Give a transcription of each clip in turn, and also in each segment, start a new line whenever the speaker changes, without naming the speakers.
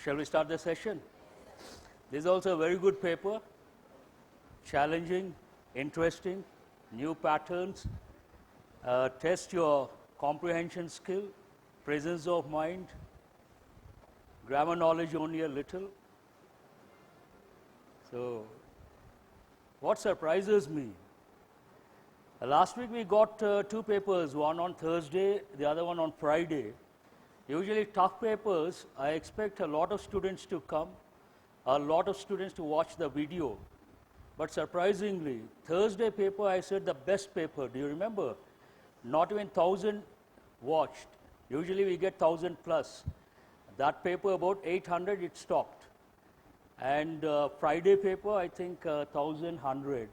Shall we start the session? This is also a very good paper, challenging, interesting, new patterns, test your comprehension skill, presence of mind, grammar knowledge only a little. So, what surprises me? Last week we got two papers, one on Thursday, the other one on Friday. Usually tough papers, I expect a lot of students to come, a lot of students to watch the video. But surprisingly, Thursday paper I said the best paper, do you remember? Not even 1,000 watched. Usually we get 1,000 plus. That paper about 800 it stopped. And Friday paper I think 1,100.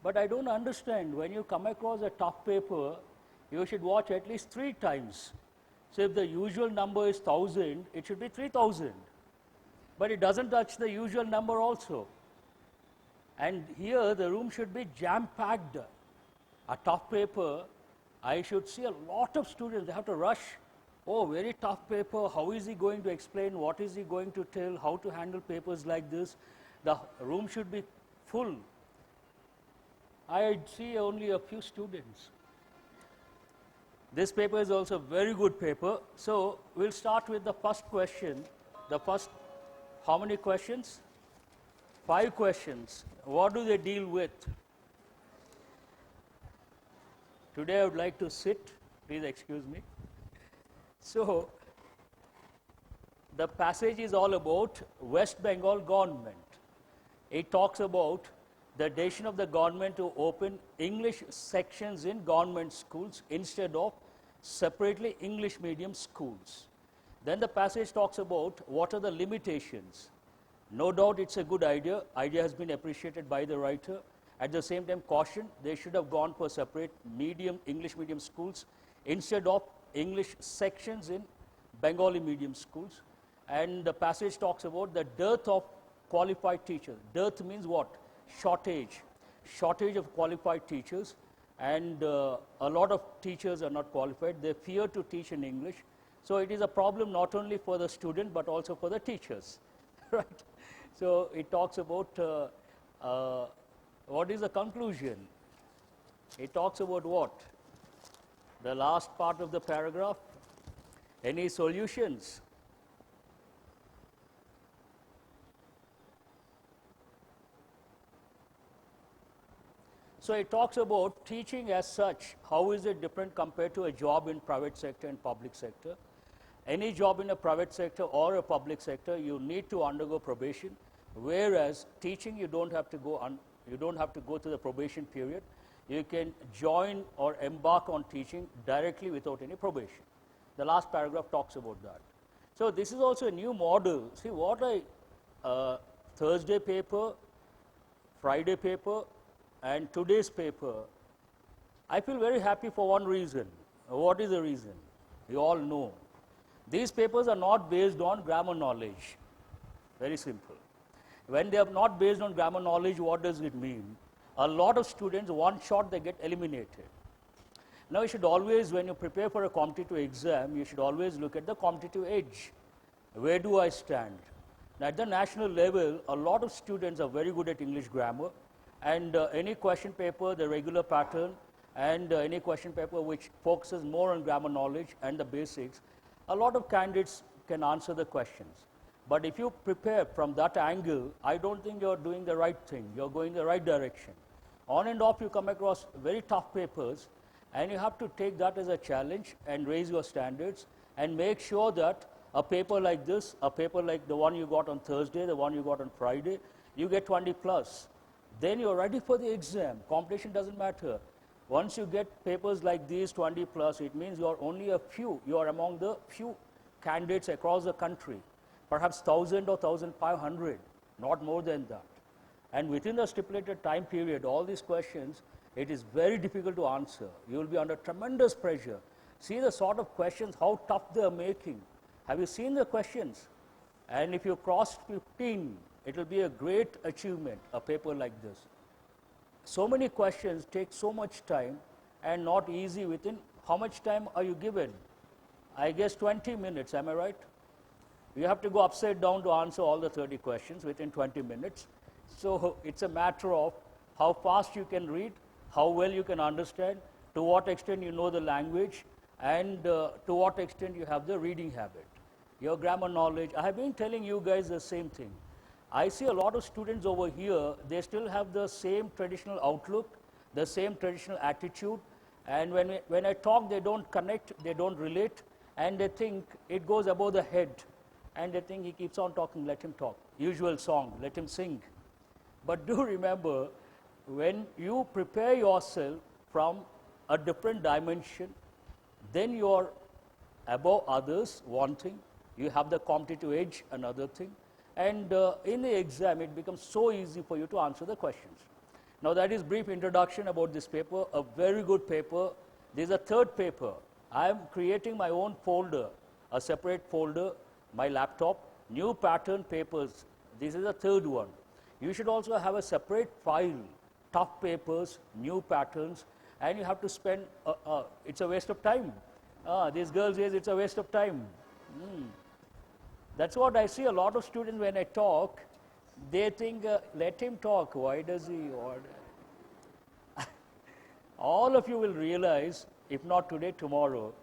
But I don't understand, when you come across a tough paper, you should watch at least 3 times. So if the usual number is 1,000, it should be 3,000. But it doesn't touch the usual number also. And here the room should be jam-packed. A tough paper, I should see a lot of students, they have to rush. Oh, very tough paper, how is he going to explain, what is he going to tell, how to handle papers like this. The room should be full. I see only a few students. This paper is also a very good paper. So, we'll start with the first question. The first, how many questions? 5 questions. What do they deal with? Today I would like to sit. Please excuse me. So, the passage is all about West Bengal government. It talks about the decision of the government to open English sections in government schools instead of separately English medium schools. Then the passage talks about what are the limitations. No doubt it's a good idea. Idea has been appreciated by the writer. At the same time, caution, they should have gone for separate medium, English medium schools instead of English sections in Bengali medium schools. And the passage talks about the dearth of qualified teachers. Dearth means what? Shortage of qualified teachers, and a lot of teachers are not qualified. They fear to teach in English. So it is a problem not only for the student but also for the teachers, right? So it talks about what is the conclusion? It talks about what? The last part of the paragraph. Any solutions? So it talks about teaching as such. How is it different compared to a job in private sector and public sector? Any job in a private sector or a public sector, you need to undergo probation, whereas teaching you don't have to go to the probation period. You can join or embark on teaching directly without any probation. The last paragraph talks about that. So this is also a new model. See what Thursday paper, Friday paper, and today's paper, I feel very happy for one reason. What is the reason? You all know. These papers are not based on grammar knowledge. Very simple. When they are not based on grammar knowledge, what does it mean? A lot of students, one shot they get eliminated. Now you should always, when you prepare for a competitive exam, you should always look at the competitive edge. Where do I stand? Now at the national level, a lot of students are very good at English grammar. And any question paper, the regular pattern, and any question paper which focuses more on grammar knowledge and the basics, a lot of candidates can answer the questions. But if you prepare from that angle, I don't think you're doing the right thing. You're going the right direction. On and off, you come across very tough papers, and you have to take that as a challenge and raise your standards and make sure that a paper like this, a paper like the one you got on Thursday, the one you got on Friday, you get 20 plus. Then you're ready for the exam. Competition doesn't matter. Once you get papers like these 20 plus, it means you're only a few. You're among the few candidates across the country. Perhaps 1,000 or 1,500, not more than that. And within the stipulated time period, all these questions, it is very difficult to answer. You will be under tremendous pressure. See the sort of questions, how tough they are making. Have you seen the questions? And if you cross 15, it will be a great achievement, a paper like this. So many questions take so much time and not easy within. How much time are you given? I guess 20 minutes, am I right? You have to go upside down to answer all the 30 questions within 20 minutes. So it's a matter of how fast you can read, how well you can understand, to what extent you know the language, and to what extent you have the reading habit. Your grammar knowledge. I have been telling you guys the same thing. I see a lot of students over here, they still have the same traditional outlook, the same traditional attitude, and when I talk, they don't connect, they don't relate, and they think it goes above the head, and they think he keeps on talking, let him talk. Usual song, let him sing. But do remember, when you prepare yourself from a different dimension, then you are above others, one thing. You have the competitive edge, another thing. And in the exam, it becomes so easy for you to answer the questions. Now, that is brief introduction about this paper, a very good paper. This is a third paper. I am creating my own folder, a separate folder, my laptop, new pattern papers. This is a third one. You should also have a separate file, tough papers, new patterns, and you have to spend, it's a waste of time. These girls says it's a waste of time. That's what I see a lot of students when I talk, they think, let him talk, why does he? All of you will realize, if not today, tomorrow,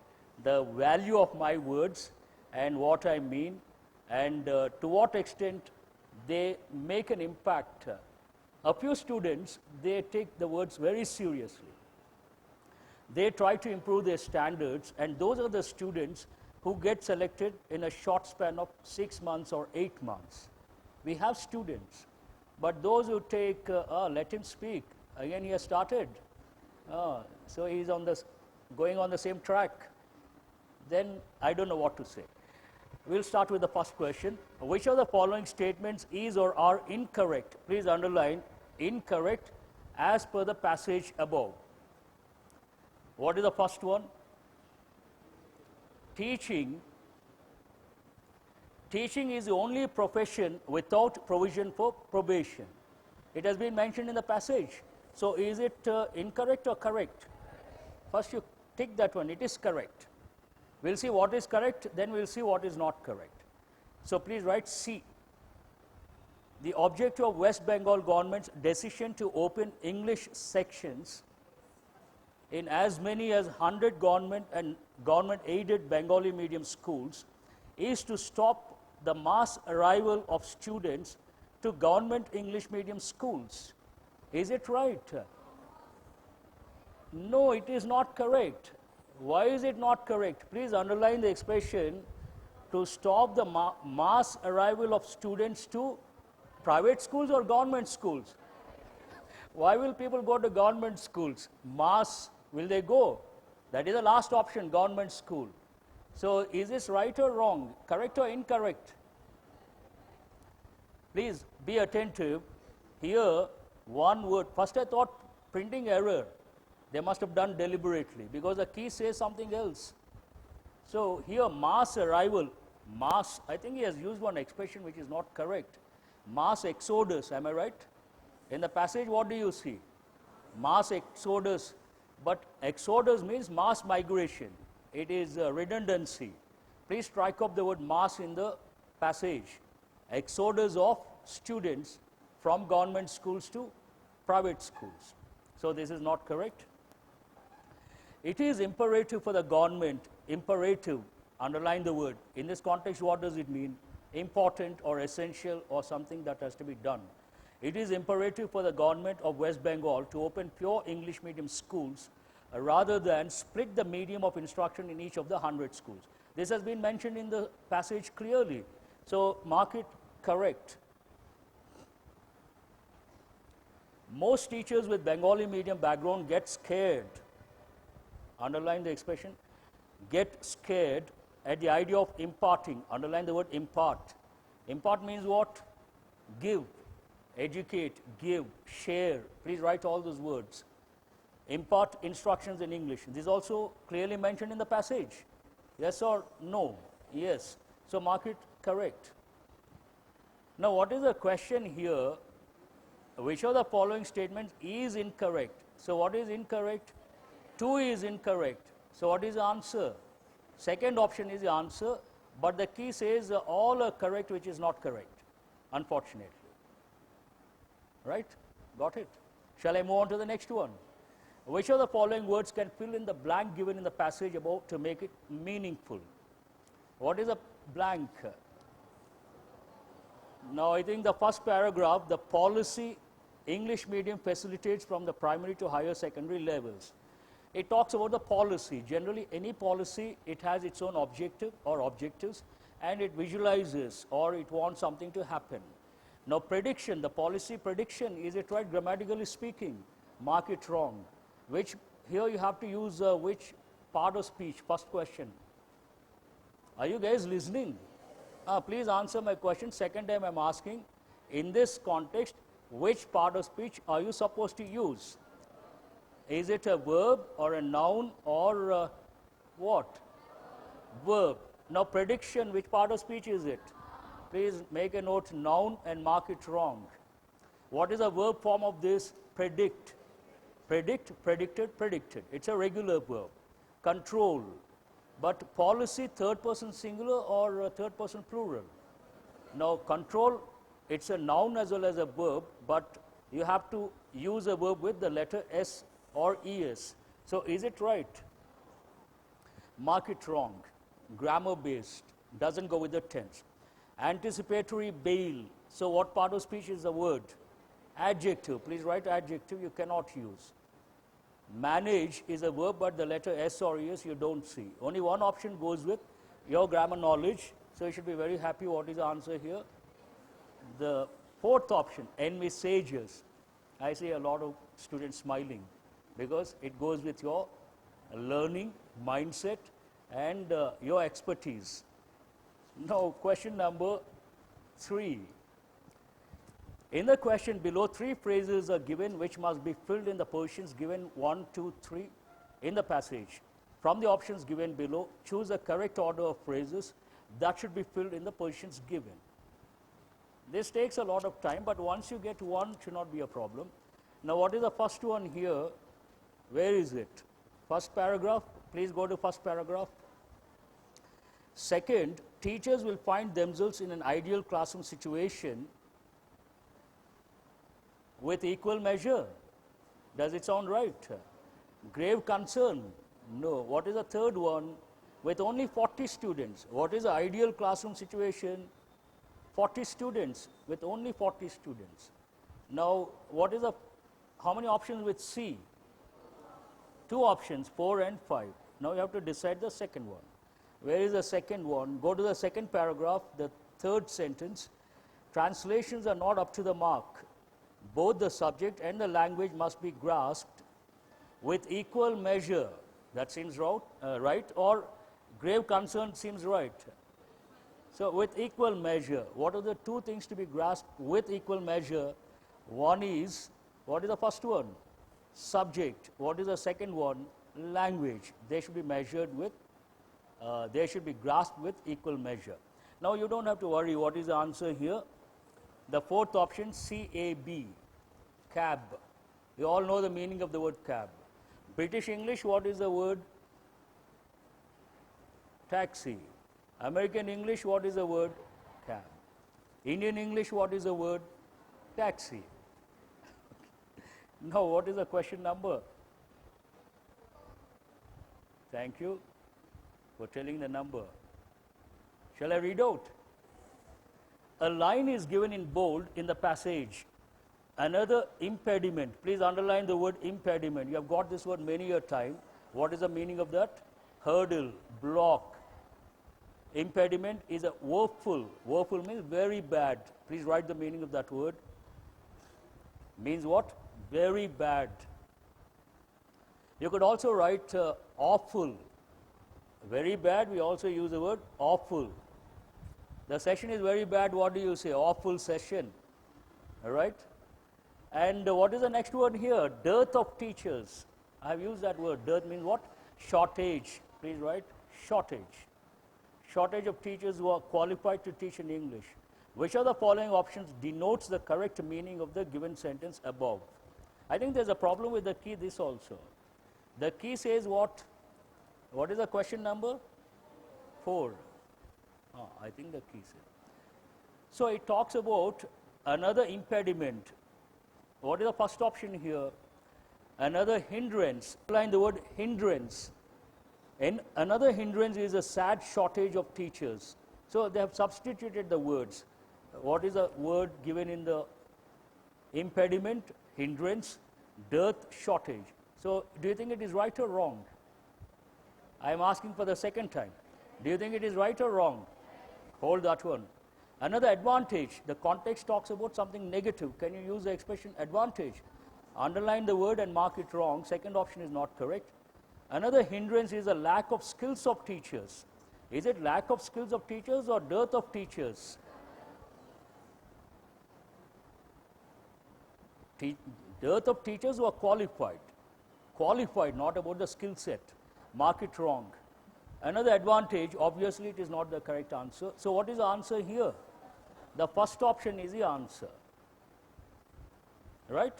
the value of my words and what I mean, and to what extent they make an impact. A few students, they take the words very seriously. They try to improve their standards, and those are the students who get selected in a short span of 6 months or 8 months. We have students, but those who take, let him speak, again he has started, so he's on going on the same track, then I don't know what to say. We'll start with the first question. Which of the following statements is or are incorrect? Please underline incorrect as per the passage above. What is the first one? Teaching is the only profession without provision for probation. It has been mentioned in the passage. So is it incorrect or correct? First you tick that one, it is correct. We'll see what is correct, then we'll see what is not correct. So please write C. The objective of West Bengal government's decision to open English sections in as many as 100 government and government-aided Bengali medium schools is to stop the mass arrival of students to government English medium schools. Is it right? No, it is not correct. Why is it not correct? Please underline the expression to stop the mass arrival of students to private schools or government schools. Why will people go to government schools? Mass, will they go? That is the last option, government school. So is this right or wrong? Correct or incorrect? Please be attentive. Here, one word. First I thought printing error. They must have done deliberately because the key says something else. So here mass arrival, mass, I think he has used one expression which is not correct. Mass exodus, am I right? In the passage what do you see? Mass exodus, but exodus means mass migration. It is redundancy. Please strike up the word mass in the passage. Exodus of students from government schools to private schools. So this is not correct. It is imperative for the government, imperative, underline the word. In this context, what does it mean? Important or essential or something that has to be done. It is imperative for the government of West Bengal to open pure English medium schools rather than split the medium of instruction in each of the 100 schools. This has been mentioned in the passage clearly. So mark it correct. Most teachers with Bengali medium background get scared. Underline the expression, get scared at the idea of imparting. Underline the word impart. Impart means what? Give, educate, give, share. Please write all those words. Impart instructions in English. This is also clearly mentioned in the passage. Yes or no? Yes. So mark it correct. Now what is the question here? Which of the following statements is incorrect? So what is incorrect? 2 is incorrect. So what is the answer? Second option is the answer. But the key says all are correct, which is not correct, unfortunately. Right? Got it? Shall I move on to the next one? Which of the following words can fill in the blank given in the passage above to make it meaningful? What is a blank? Now, I think the first paragraph, the policy English medium facilitates from the primary to higher secondary levels. It talks about the policy. Generally, any policy, it has its own objective or objectives, and it visualizes or it wants something to happen. Now, prediction, the policy prediction, is it right grammatically speaking? Mark it wrong. Which, here you have to use which part of speech? First question. Are you guys listening? Please answer my question. Second time I'm asking, in this context, which part of speech are you supposed to use? Is it a verb or a noun or what? Verb. Now, prediction, which part of speech is it? Please make a note, noun, and mark it wrong. What is the verb form of this? Predict. Predict, predicted, predicted. It's a regular verb. Control. But policy, third person singular or third person plural? Now, control, it's a noun as well as a verb, but you have to use a verb with the letter S or ES. So, is it right? Mark it wrong. Grammar based, doesn't go with the tense. Anticipatory bail. So, what part of speech is the word? Adjective. Please write adjective, you cannot use. Manage is a verb, but the letter S or ES you don't see. Only one option goes with your grammar knowledge. So, you should be very happy what is the answer here. The fourth option, envisages. I see a lot of students smiling because it goes with your learning, mindset, and your expertise. Now, question number 3. In the question below, 3 phrases are given which must be filled in the positions given 1, 2, 3 in the passage. From the options given below, choose the correct order of phrases that should be filled in the positions given. This takes a lot of time, but once you get one, it should not be a problem. Now, what is the first one here? Where is it? First paragraph. Please go to first paragraph. Second, teachers will find themselves in an ideal classroom situation with equal measure. Does it sound right? Grave concern? No. What is the third one? With only 40 students. What is the ideal classroom situation? 40 students, with only 40 students. Now, what is the, how many options with C? 2 options, 4 and 5. Now, you have to decide the second one. Where is the second one? Go to the second paragraph, the third sentence. Translations are not up to the mark. Both the subject and the language must be grasped with equal measure. That seems right, or grave concern seems right. So, with equal measure, what are the 2 things to be grasped with equal measure? One is, what is the first one? Subject. What is the second one? Language. They should be measured with, they should be grasped with equal measure. Now, you don't have to worry what is the answer here. The fourth option, CAB, cab. You all know the meaning of the word cab. British English, what is the word? Taxi. American English, what is the word? Cab. Indian English, what is the word? Taxi. Now, what is the question number? Thank you for telling the number. Shall I read out? A line is given in bold in the passage. Another impediment. Please underline the word impediment. You have got this word many a time. What is the meaning of that? Hurdle, block. Impediment is a woeful. Woeful means very bad. Please write the meaning of that word. Means what? Very bad. You could also write awful. Very bad, we also use the word awful. The session is very bad, what do you say? Awful session. All right? And what is the next word here? Dearth of teachers. I have used that word. Dearth means what? Shortage. Please write shortage. Shortage of teachers who are qualified to teach in English. Which of the following options denotes the correct meaning of the given sentence above? I think there's a problem with the key this also. The key says what? What is the question number? 4. I think the key is. So it talks about another impediment. What is the first option here? Another hindrance. Underline the word hindrance. And another hindrance is a sad shortage of teachers. So they have substituted the words. What is the word given in the impediment? Hindrance, dearth, shortage. So do you think it is right or wrong? I am asking for the second time. Do you think it is right or wrong? Hold that one. Another advantage, the context talks about something negative. Can you use the expression advantage? Underline the word and mark it wrong. Second option is not correct. Another hindrance is a lack of skills of teachers. Is it lack of skills of teachers or dearth of teachers? Dearth of teachers who are qualified. Qualified, not about the skill set. Mark it wrong. Another advantage, obviously it is not the correct answer. So what is the answer here? The first option is the answer. Right?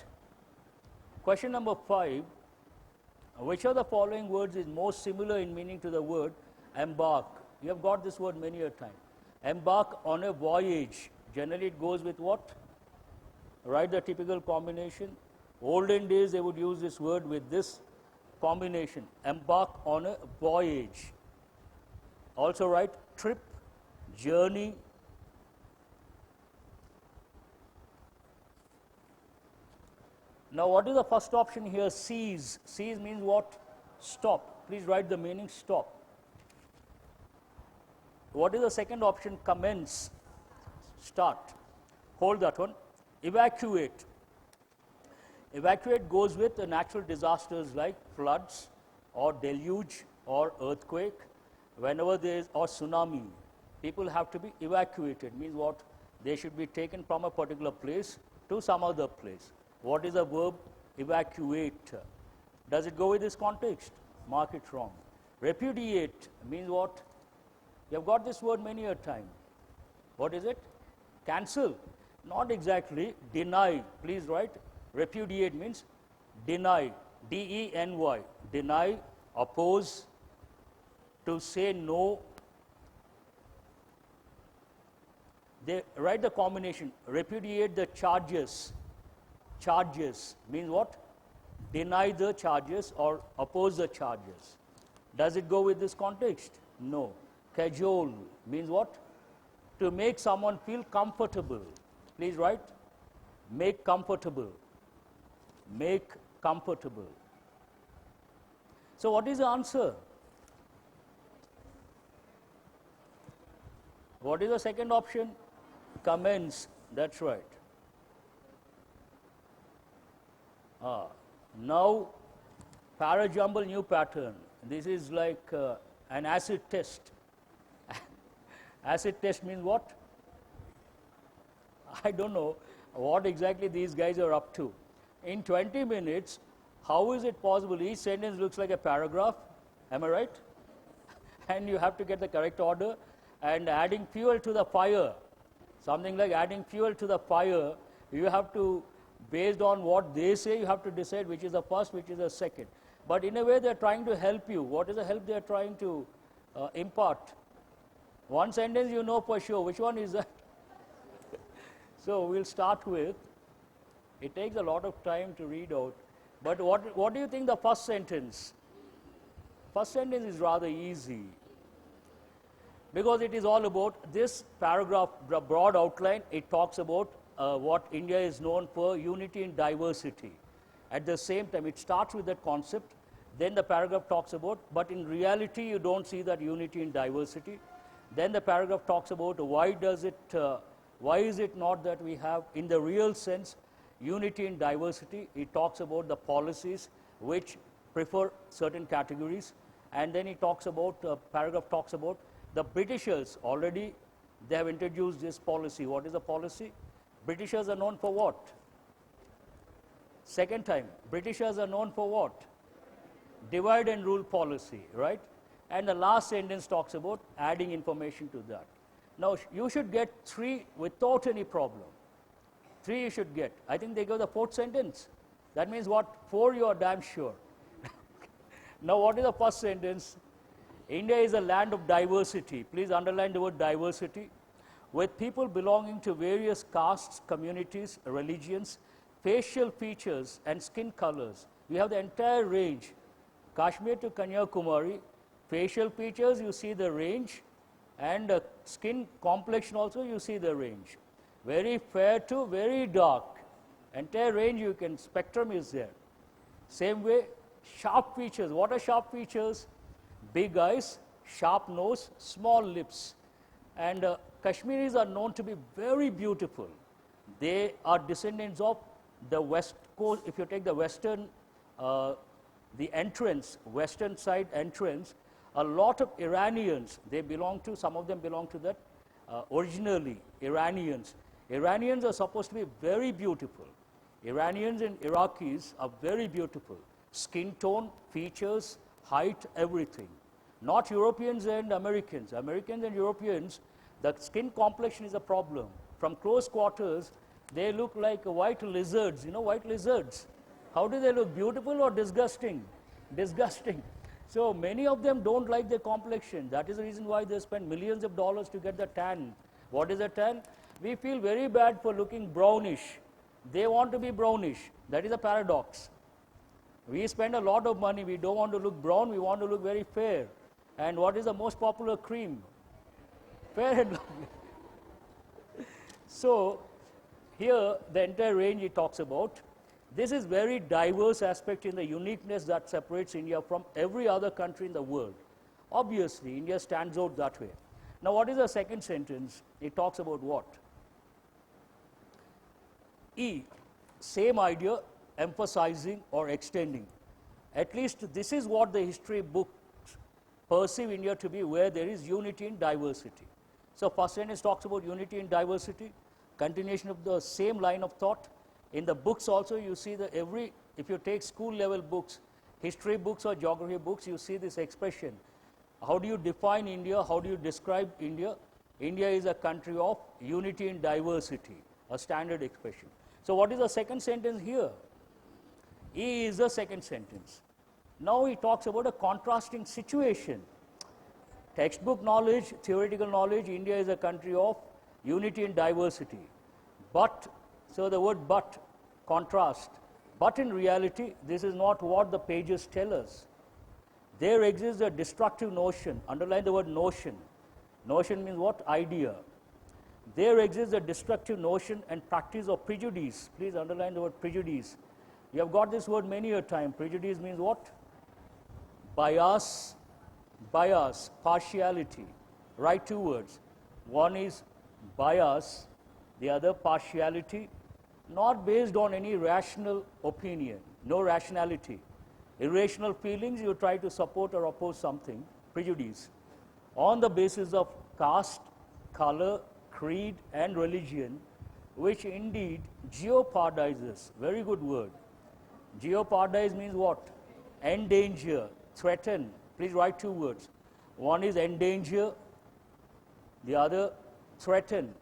Question number 5. Which of the following words is most similar in meaning to the word embark? You have got this word many a time. Embark on a voyage. Generally it goes with what? Write the typical combination. Olden days they would use this word with this combination. Embark on a voyage. Also write trip, journey. Now what is the first option here? Cease. Cease means what? Stop. Please write the meaning stop. What is the second option? Commence. Start. Hold that one. Evacuate. Evacuate goes with the natural disasters like floods or deluge or earthquake. Whenever there is or tsunami, people have to be evacuated. Means what? They should be taken from a particular place to some other place. What is the verb? Evacuate. Does it go with this context? Mark it wrong. Repudiate means what? You have got this word many a time. What is it? Cancel. Not exactly. Deny. Please write. Repudiate means deny. D-E-N-Y. Deny, oppose, to say no. They write the combination. Repudiate the charges. Charges means what? Deny the charges or oppose the charges. Does it go with this context? No. Cajole means what? To make someone feel comfortable. Please write. Make comfortable. Make comfortable. So what is the answer? What is the second option? Commence. That's right. Now, parajumble new pattern. This is like an acid test. Acid test means what? I don't know what exactly these guys are up to. In 20 minutes, how is it possible? Each sentence looks like a paragraph. Am I right? And you have to get the correct order. And adding fuel to the fire, something like adding fuel to the fire, you have to, based on what they say, you have to decide which is the first, which is the second. But in a way, they are trying to help you. What is the help they are trying to impart? One sentence you know for sure. Which one is that? So we'll start with, it takes a lot of time to read out. But what do you think the first sentence? First sentence is rather easy. Because it is all about this paragraph, the broad outline, it talks about what India is known for, unity in diversity. At the same time, it starts with that concept, then the paragraph talks about, but in reality you don't see that unity in diversity. Then the paragraph talks about why is it not that we have, in the real sense, unity in diversity. It talks about the policies which prefer certain categories. And then it talks about, paragraph talks about the Britishers. Already they have introduced this policy. What is the policy? Britishers are known for what? Second time, Britishers are known for what? Divide and rule policy, right? And the last sentence talks about adding information to that. Now, you should get 3 without any problem. 3 you should get. I think they go the 4th sentence. That means what? 4 you are damn sure. Now, what is the first sentence? India is a land of diversity. Please underline the word diversity. With people belonging to various castes, communities, religions, facial features and skin colors. We have the entire range. Kashmir to Kanyakumari, facial features, you see the range, and skin complexion also, you see the range. Very fair to very dark. Entire range you can, spectrum is there. Same way, sharp features. What are sharp features? Big eyes, sharp nose, small lips. And Kashmiris are known to be very beautiful. They are descendants of the west coast. If you take the western, the entrance, western side entrance, a lot of Iranians, they belong to, some of them belong to that originally, Iranians. Iranians are supposed to be very beautiful. Iranians and Iraqis are very beautiful. Skin tone, features, height, everything. Not Europeans and Americans. Americans and Europeans, the skin complexion is a problem. From close quarters, they look like white lizards, you know, white lizards. How do they look, beautiful or disgusting? Disgusting. So many of them don't like their complexion. That is the reason why they spend millions of dollars to get the tan. What is a tan? We feel very bad for looking brownish. They want to be brownish. That is a paradox. We spend a lot of money. We don't want to look brown. We want to look very fair. And what is the most popular cream? Fair and lovely. So here the entire range he talks about. This is very diverse aspect in the uniqueness that separates India from every other country in the world. Obviously, India stands out that way. Now, what is the second sentence? It talks about what? E, same idea, emphasizing or extending. At least this is what the history books perceive India to be, where there is unity in diversity. So first sentence talks about unity in diversity, continuation of the same line of thought. In the books also you see that if you take school level books, history books or geography books, you see this expression. How do you define India? How do you describe India? India is a country of unity in diversity, a standard expression. So what is the second sentence here? E is the second sentence. Now he talks about a contrasting situation. Textbook knowledge, theoretical knowledge, India is a country of unity in diversity. But, so the word but, contrast. But in reality, this is not what the pages tell us. There exists a destructive notion. Underline the word notion. Notion means what? Idea. There exists a destructive notion and practice of prejudice. Please underline the word prejudice. You have got this word many a time. Prejudice means what? Bias, bias, partiality. Write two words. One is bias, the other partiality, not based on any rational opinion, no rationality. Irrational feelings, you try to support or oppose something, prejudice. On the basis of caste, color, creed and religion, which indeed jeopardizes, very good word. Jeopardize means what? Endanger, threaten. Please write two words. One is endanger, the other threaten.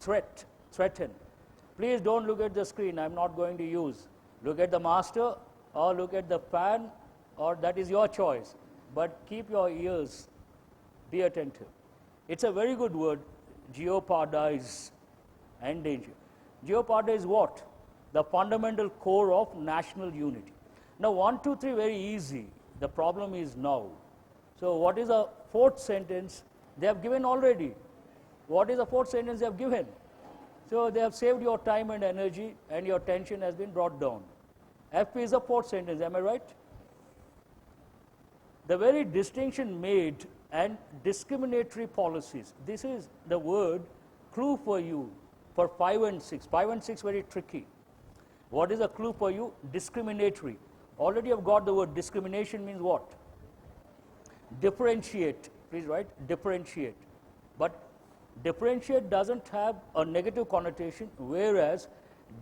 Threat, threaten. Please don't look at the screen, I'm not going to use. Look at the master or look at the fan, or that is your choice. But keep your ears, be attentive. It's a very good word, jeopardize, endanger. Jeopardize what? The fundamental core of national unity. Now 1, 2, 3 very easy. The problem is now. So what is the fourth sentence? They have given already. What is the fourth sentence they have given? So they have saved your time and energy and your tension has been brought down. FP is the fourth sentence, am I right? The very distinction made and discriminatory policies. This is the word clue for you for 5 and 6. 5 and 6 very tricky. What is a clue for you? Discriminatory. Already you have got the word discrimination means what? Differentiate. Please write differentiate. But differentiate doesn't have a negative connotation, whereas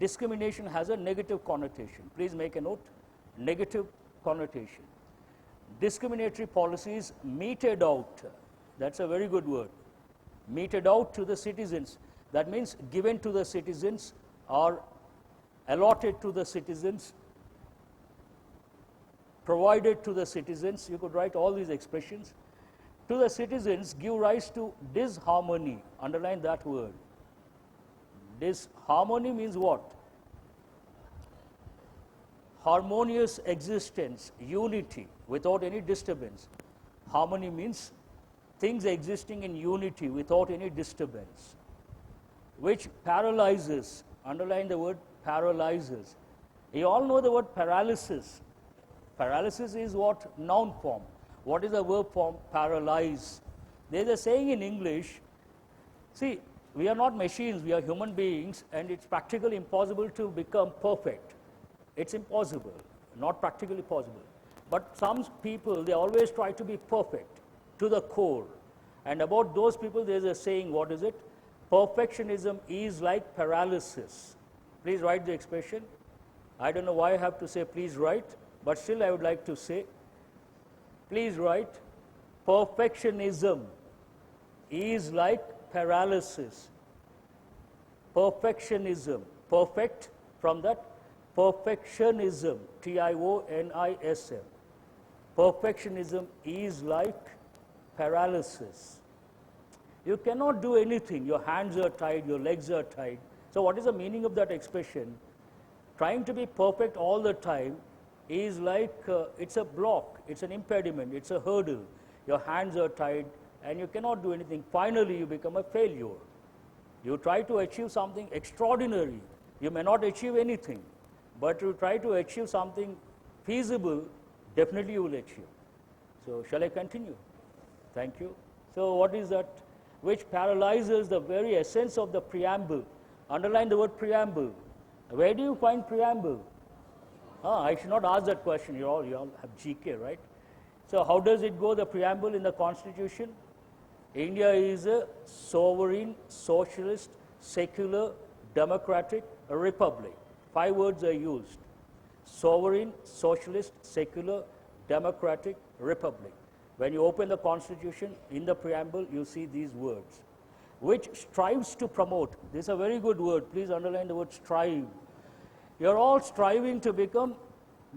discrimination has a negative connotation. Please make a note. Negative connotation. Discriminatory policies meted out. That's a very good word. Meted out to the citizens. That means given to the citizens or allotted to the citizens, provided to the citizens, you could write all these expressions, to the citizens give rise to disharmony. Underline that word. Disharmony means what? Harmonious existence, unity, without any disturbance. Harmony means things existing in unity without any disturbance, which paralyzes. Underline the word paralyzes. You all know the word paralysis. Paralysis is what? Noun form. What is the verb form? Paralyze. There is a saying in English, see, we are not machines, we are human beings, and it's practically impossible to become perfect. It's impossible, not practically possible. But some people, they always try to be perfect to the core. And about those people, there's a saying, what is it? Perfectionism is like paralysis. Please write the expression. I don't know why I have to say please write, but still I would like to say, please write, perfectionism is like paralysis. Perfectionism, perfect from that, perfectionism, T-I-O-N-I-S-M. Perfectionism is like paralysis. You cannot do anything. Your hands are tied, your legs are tied. So what is the meaning of that expression? Trying to be perfect all the time is like, it's a block, it's an impediment, it's a hurdle. Your hands are tied and you cannot do anything. Finally, you become a failure. You try to achieve something extraordinary. You may not achieve anything, but you try to achieve something feasible, definitely you will achieve. So shall I continue? Thank you. So what is that? Which paralyzes the very essence of the preamble. Underline the word preamble. Where do you find preamble? I should not ask that question. You all have GK, right? So how does it go, the preamble in the Constitution? India is a sovereign, socialist, secular, democratic republic. 5 words are used. Sovereign, socialist, secular, democratic republic. When you open the Constitution, in the preamble, you see these words. Which strives to promote. This is a very good word. Please underline the word strive. You're all striving to become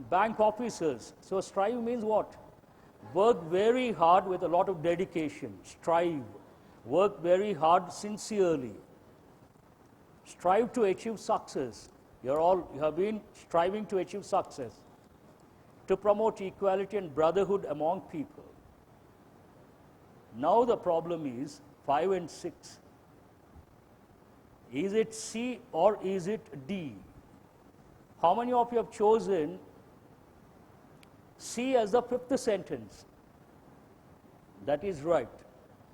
bank officers. So strive means what? Work very hard with a lot of dedication. Strive. Work very hard sincerely. Strive to achieve success. You have been striving to achieve success. To promote equality and brotherhood among people. Now the problem is 5 and 6. Is it C or is it D? How many of you have chosen C as the 5th sentence? That is right.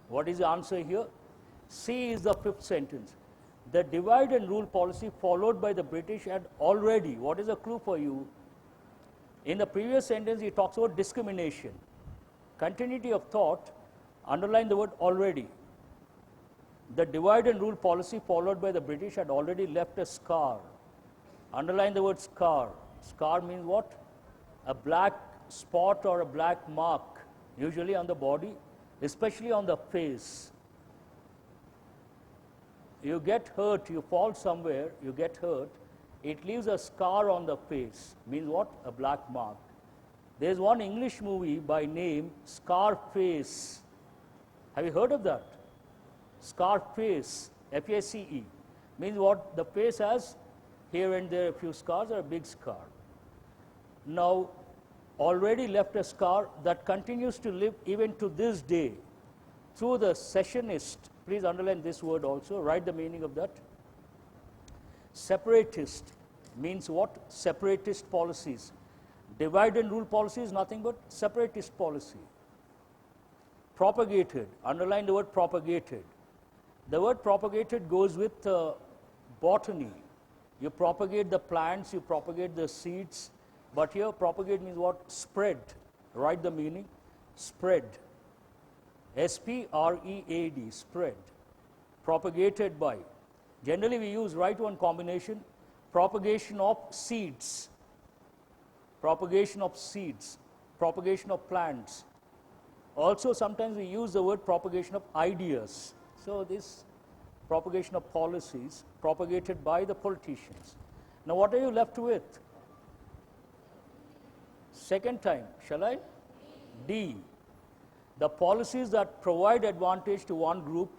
What is the answer here? C is the 5th sentence. The divide and rule policy followed by the British had already, what is the clue for you? In the previous sentence, he talks about discrimination. Continuity of thought, underline the word already. The divide and rule policy followed by the British had already left a scar. Underline the word scar. Scar means what? A black spot or a black mark, usually on the body, especially on the face. You get hurt, you fall somewhere, you get hurt, it leaves a scar on the face. Means what? A black mark. There is one English movie by name Scarface. Have you heard of that? Scarface, F-A-C-E. Means what? The face has here and there a few scars or a big scar. Now, already left a scar that continues to live even to this day through the secessionist. Please underline this word also, write the meaning of that. Separatist means what? Separatist policies. Divide and rule policy is nothing but separatist policy. Propagated, underline the word propagated. The word propagated goes with botany. You propagate the plants, you propagate the seeds, but here propagate means what? Spread. Write the meaning. Spread. S-P-R-E-A-D, spread. Propagated by. Generally we use right one combination, propagation of seeds. Propagation of seeds. Propagation of plants. Also sometimes we use the word propagation of ideas. So this propagation of policies propagated by the politicians. Now what are you left with? Second time, shall I? D. The policies that provide advantage to one group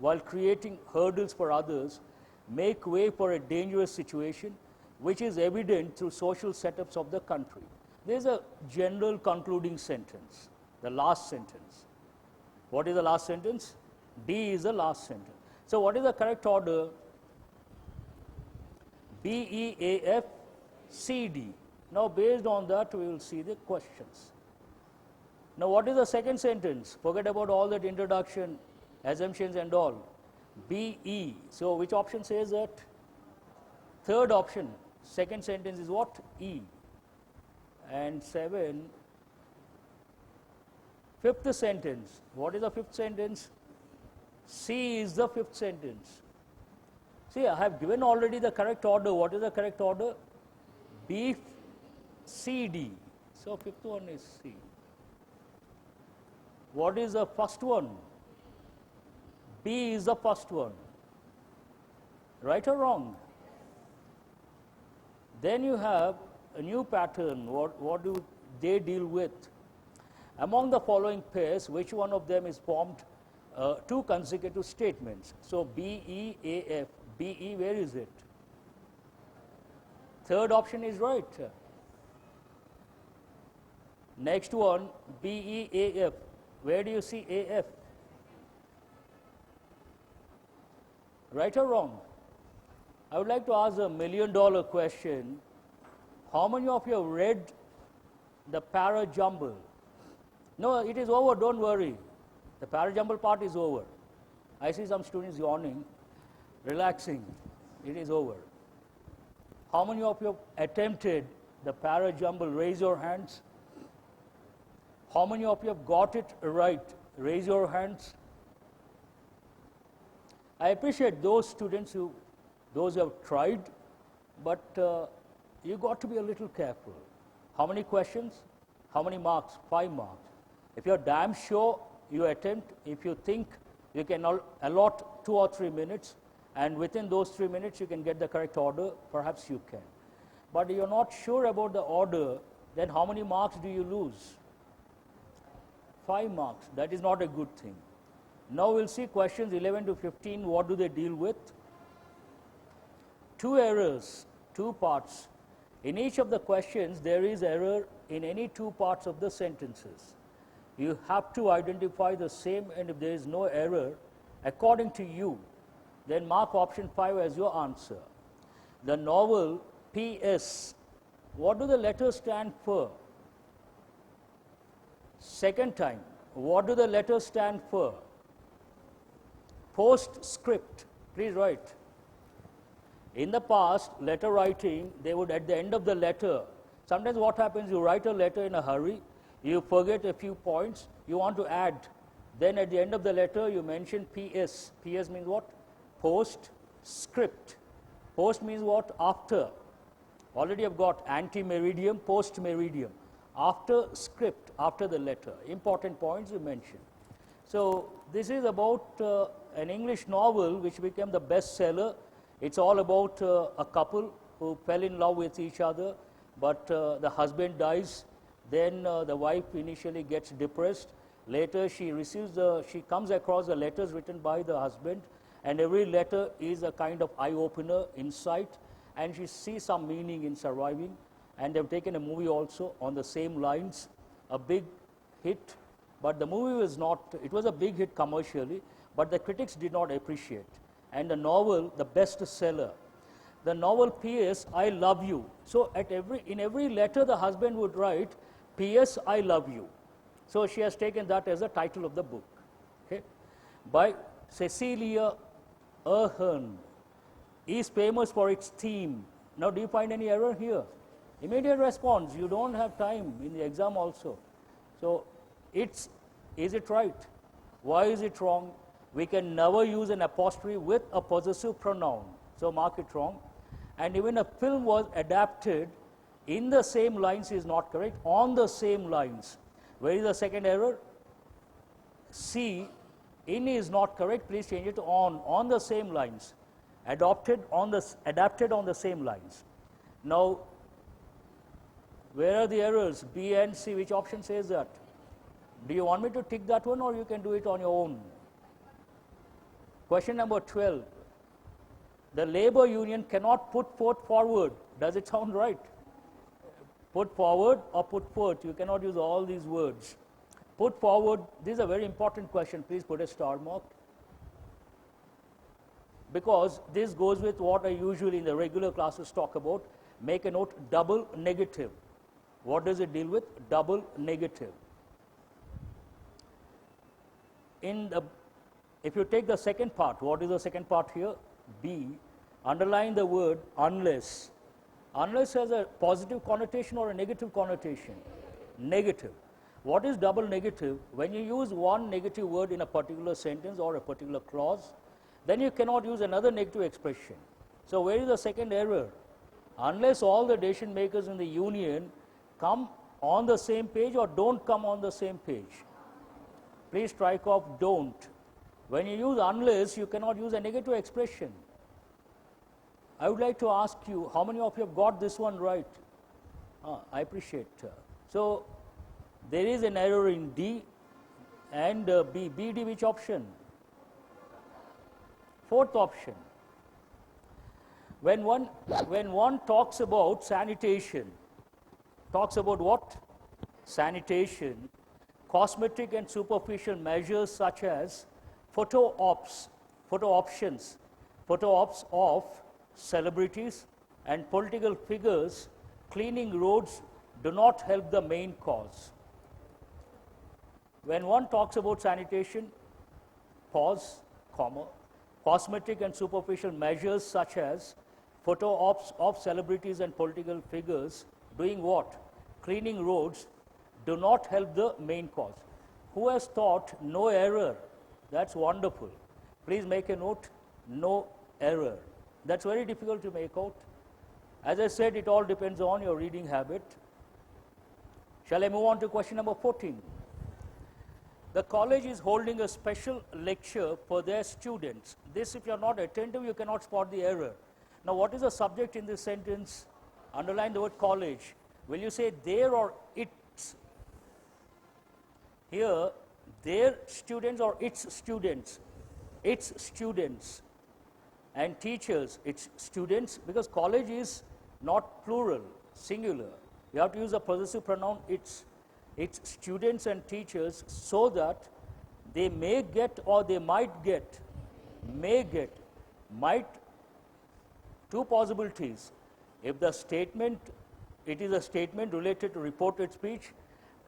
while creating hurdles for others make way for a dangerous situation which is evident through social setups of the country. There is a general concluding sentence, the last sentence. What is the last sentence? D is the last sentence. So what is the correct order? B, E, A, F, C, D. Now based on that we will see the questions. Now what is the second sentence? Forget about all that introduction, assumptions and all. B, E. So which option says that? Third option. Second sentence is what? E. And 7. Fifth sentence. What is the fifth sentence? C is the fifth sentence. See, I have given already the correct order. What is the correct order? B, C, D. So fifth one is C. What is the first one? B is the first one. Right or wrong? Then you have a new pattern. What do they deal with? Among the following pairs, which one of them is formed two consecutive statements? So B, E, A, F. B, E, where is it? Third option is right. Next one, B, E, A, F. Where do you see A, F? Right or wrong? I would like to ask a $1 million question. How many of you have read the para-jumble? No, it is over, don't worry. The para-jumble part is over. I see some students yawning, relaxing. It is over. How many of you have attempted the para-jumble? Raise your hands. How many of you have got it right? Raise your hands. I appreciate those students those who have tried, but you got to be a little careful. How many questions? How many marks? 5 marks. If you're damn sure you attempt, if you think you can allot 2 or 3 minutes, and within those 3 minutes you can get the correct order, perhaps you can. But you're not sure about the order, then how many marks do you lose? 5 marks. That is not a good thing. Now we'll see questions 11 to 15. What do they deal with? 2 errors, 2 parts. In each of the questions, there is error in any 2 parts of the sentences. You have to identify the same, and if there is no error, according to you, then mark option 5 as your answer. The novel P.S. What do the letters stand for? Second time. What do the letters stand for? Postscript. Please write. In the past, letter writing, they would at the end of the letter, sometimes what happens, you write a letter in a hurry, you forget a few points, you want to add. Then at the end of the letter, you mention P.S. P.S. means what? Postscript. Post means what? After. Already I've got ante-meridium, post-meridium. After script, after the letter. Important points you mention. So this is about an English novel which became the bestseller. It's all about a couple who fell in love with each other, but the husband dies. Then the wife initially gets depressed. Later she comes across the letters written by the husband, and every letter is a kind of eye-opener, insight, and she sees some meaning in surviving. And they've taken a movie also on the same lines, a big hit, but the movie was not, it was a big hit commercially, but the critics did not appreciate. And the novel, the bestseller. The novel P.S. I love you. So in every letter the husband would write, P.S. I love you. So she has taken that as the title of the book. Okay? By Cecilia Ahern, is famous for its theme. Now do you find any error here? Immediate response, you don't have time in the exam also. So is it right? Why is it wrong? We can never use an apostrophe with a possessive pronoun. So mark it wrong. And even a film was adapted in the same lines is not correct. On the same lines. Where is the second error? C, in is not correct. Please change it to on the same lines. Adapted on the same lines. Now, Where are the errors? B and C, which option says that? Do you want me to tick that one, or you can do it on your own? Question number 12. The labor union cannot put forward. Does it sound right? Put forward or put forth. You cannot use all these words. Put forward, this is a very important question. Please put a star mark. Because this goes with what I usually in the regular classes talk about. Make a note, double negative. What does it deal with? Double negative. If you take the second part, what is the second part here? B. Underline the word unless. Unless has a positive connotation or a negative connotation? Negative. What is double negative? When you use one negative word in a particular sentence or a particular clause, then you cannot use another negative expression. So where is the second error? Unless all the decision makers in the union come on the same page or don't come on the same page. Please strike off don't. When you use unless, you cannot use a negative expression. I would like to ask you, how many of you have got this one right? I appreciate. So there is an error in D and B. B, D, which option? Fourth option. When one talks about sanitation, talks about what? Sanitation, cosmetic and superficial measures such as photo ops of celebrities and political figures cleaning roads do not help the main cause. When one talks about sanitation, pause, comma, cosmetic and superficial measures such as photo ops of celebrities and political figures doing what? Cleaning roads do not help the main cause. Who has thought no error? That's wonderful. Please make a note, no error. That's very difficult to make out. As I said, it all depends on your reading habit. Shall I move on to question number 14? The college is holding a special lecture for their students. This, if you are not attentive, you cannot spot the error. Now, what is the subject in this sentence? Underline the word college. Will you say their or its? Here, their students or its students? Its students. And teachers, its students, because college is not plural, singular. You have to use a possessive pronoun, its students and teachers, so that they may get or they might get, might, two possibilities. If the statement, it is a statement related to reported speech,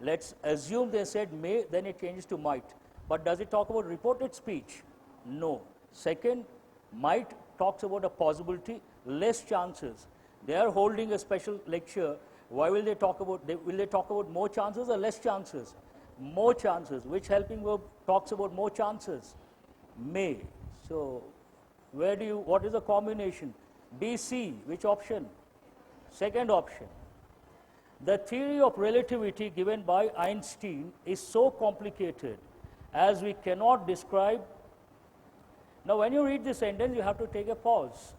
let's assume they said may, then it changes to might. But does it talk about reported speech? No. Second, might talks about a possibility, less chances. They are holding a special lecture. Why will they talk about, will they talk about more chances or less chances? More chances. Which helping verb talks about more chances? May. So, what is the combination? B, C, which option? Second option. The theory of relativity given by Einstein is so complicated as we cannot describe. Now, when you read this sentence, you have to take a pause.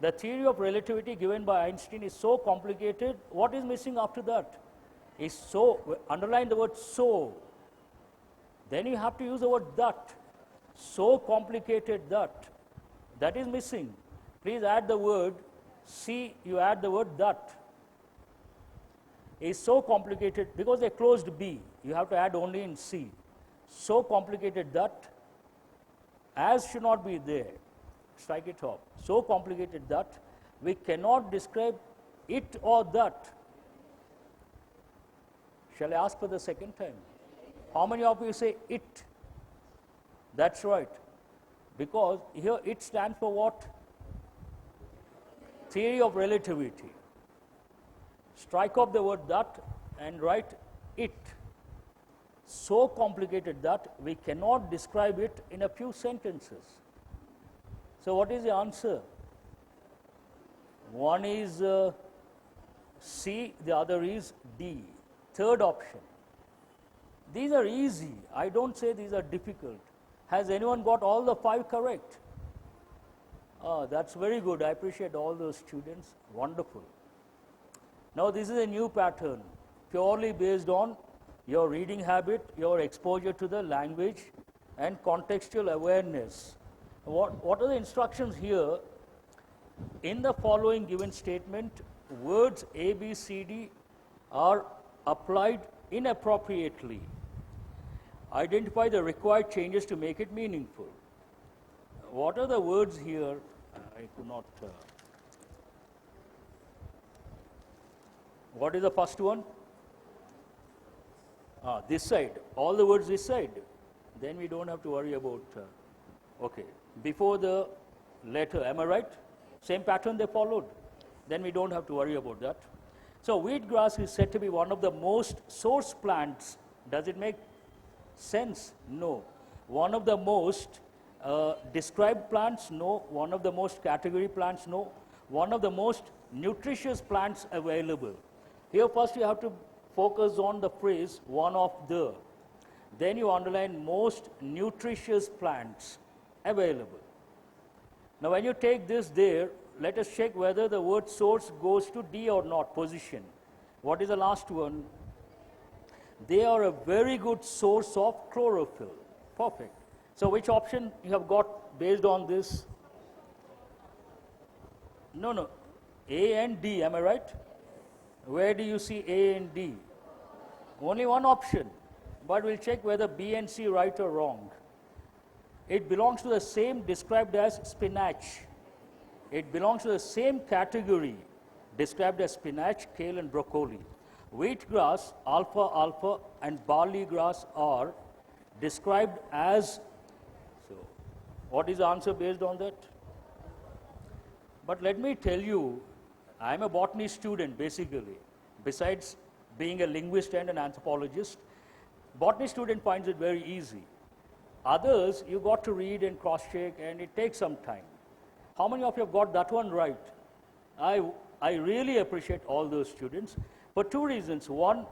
The theory of relativity given by Einstein is so complicated. What is missing after that? Is so, underline the word so. Then you have to use the word that. So complicated that. That is missing. Please add the word C, you add the word that. Is so complicated, because they closed B, you have to add only in C. So complicated that, as should not be there. Strike it off. So complicated that we cannot describe it or that. Shall I ask for the second time? How many of you say it? That's right. Because here it stands for what? Theory of relativity. Strike off the word that and write it. So complicated that we cannot describe it in a few sentences. So what is the answer? One is C, the other is D. Third option. These are easy. I don't say these are difficult. Has anyone got all the 5 correct? That's very good. I appreciate all those students. Wonderful. Now this is a new pattern, purely based on your reading habit, your exposure to the language, and contextual awareness. What are the instructions here? In the following given statement, words A, B, C, D are applied inappropriately. Identify the required changes to make it meaningful. What are the words here? I could not. What is the first one? This side. All the words this side. Then we don't have to worry about. Okay. Before the letter, am I right? Same pattern they followed. Then we don't have to worry about that. So wheatgrass is said to be one of the most source plants. Does it make sense? No. One of the most described plants? No. One of the most category plants? No. One of the most nutritious plants available. Here first you have to focus on the phrase one of the. Then you underline most nutritious plants available. Now when you take this there, let us check whether the word source goes to D or not, position. What is the last one? They are a very good source of chlorophyll. Perfect. So which option you have got based on this? No. A and D, am I right? Where do you see A and D? Only one option. But we'll check whether B and C right or wrong. It belongs to the same described as spinach. It belongs to the same category described as spinach, kale and broccoli. Wheatgrass, alfalfa and barley grass are described as. So, what is the answer based on that? But let me tell you, I'm a botany student basically. Besides being a linguist and an anthropologist, botany student finds it very easy. Others, you got to read and cross-check and it takes some time. How many of you have got that one right? I really appreciate all those students for two reasons. One,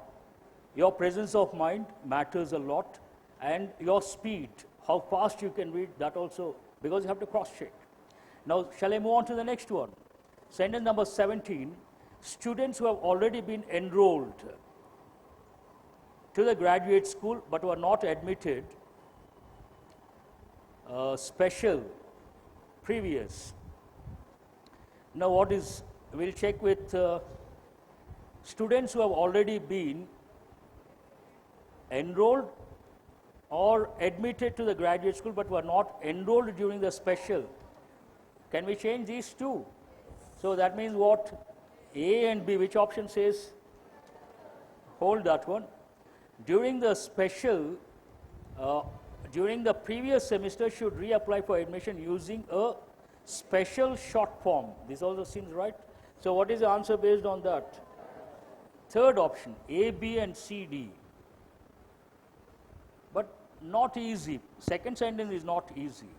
your presence of mind matters a lot, and your speed, how fast you can read, that also, because you have to cross-check. Now, shall I move on to the next one? Sentence number 17, students who have already been enrolled to the graduate school but were not admitted, special, previous. Now what is, we'll check with students who have already been enrolled or admitted to the graduate school but were not enrolled during the special. Can we change these two? So that means what? A and B, which option says? Hold that one. During the special, during the previous semester should reapply for admission using a special short form. This also seems right. So what is the answer based on that? Third option, A, B and C, D. But not easy. Second sentence is not easy.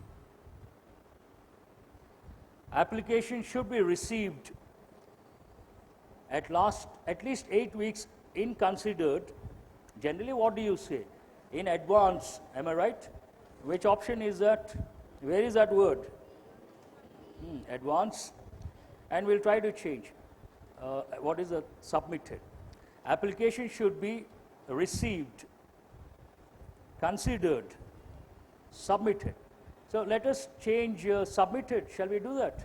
Application should be received at least 8 weeks in considered. Generally, what do you say? In advance, am I right? Which option is that? Where is that word? Advance. And we'll try to change. What is the submitted? Application should be received, considered, submitted. So let us change submitted. Shall we do that?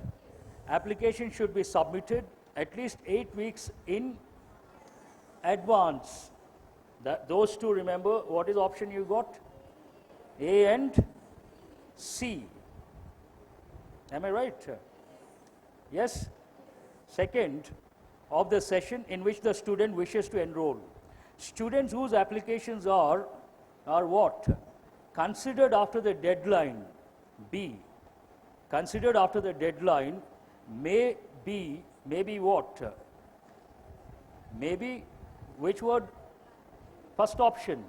Application should be submitted at least 8 weeks in advance. Those two, remember, what is option you got? A and C. Am I right? Yes? Second, of the session in which the student wishes to enroll. Students whose applications are what? Considered after the deadline. B. Considered after the deadline may be what? Maybe, which word? First option.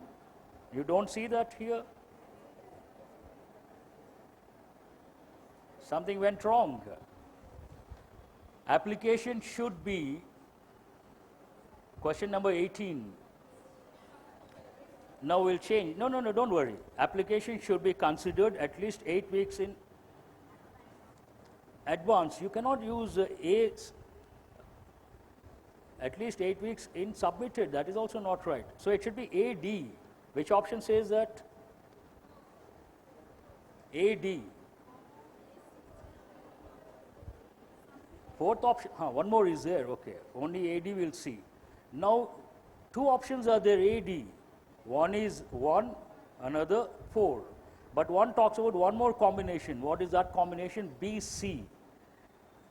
You don't see that here? Something went wrong. Application should be, question number 18. Now we'll change. No, don't worry. Application should be considered at least 8 weeks in advance. You cannot use A. At least 8 weeks in submitted. That is also not right. So it should be AD. Which option says that? AD. Fourth option, one more is there, okay. Only AD we'll see. Now, two options are there, AD. One is 1, another 4. But one talks about one more combination. What is that combination? BC.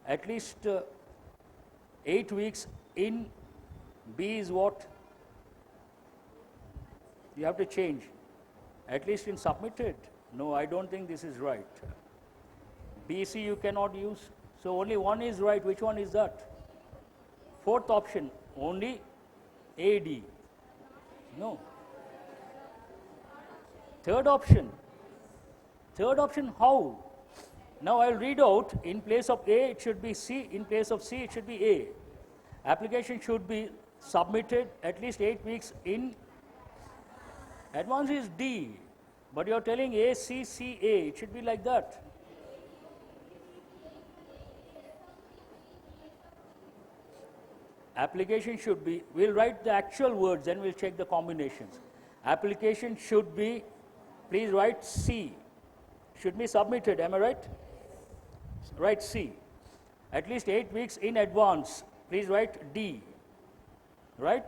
At least 8 weeks in. B is what? You have to change. At least in submitted. No, I don't think this is right. BC you cannot use. So only one is right. Which one is that? Fourth option, only AD. No. Third option. Third option, how? Now I'll read out. In place of A, it should be C. In place of C, it should be A. Application should be submitted at least 8 weeks in. Advance is D. But you're telling A, C, C, A. It should be like that. Application should be, we'll write the actual words, then we'll check the combinations. Application should be, please write C. Should be submitted, am I right? Write C. At least 8 weeks in advance. Please write D. Right?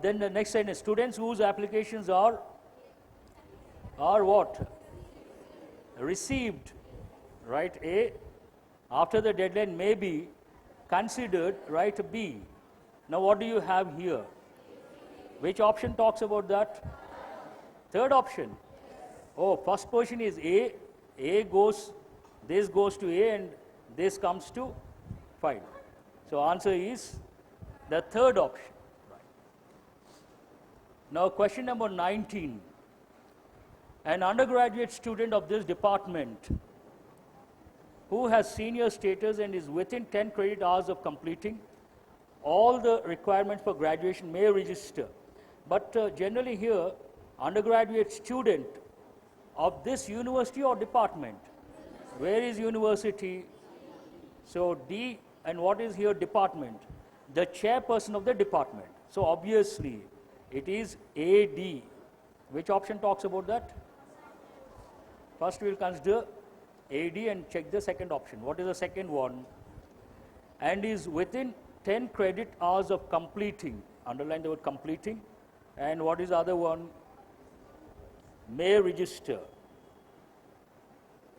Then the next sentence, students whose applications are what? Received. Write A. After the deadline may be considered, write B. Now what do you have here? Which option talks about that? Third option. Oh, first position is A. A goes, this goes to A and this comes to fine. So answer is the third option. Now question number 19. An undergraduate student of this department who has senior status and is within 10 credit hours of completing all the requirements for graduation may register. But generally here, undergraduate student of this university or department. Where is university? So D, and what is here department? The chairperson of the department. So obviously it is AD. Which option talks about that? First we'll consider AD and check the second option. What is the second one? And is within 10 credit hours of completing. Underline the word completing. And what is the other one? May register.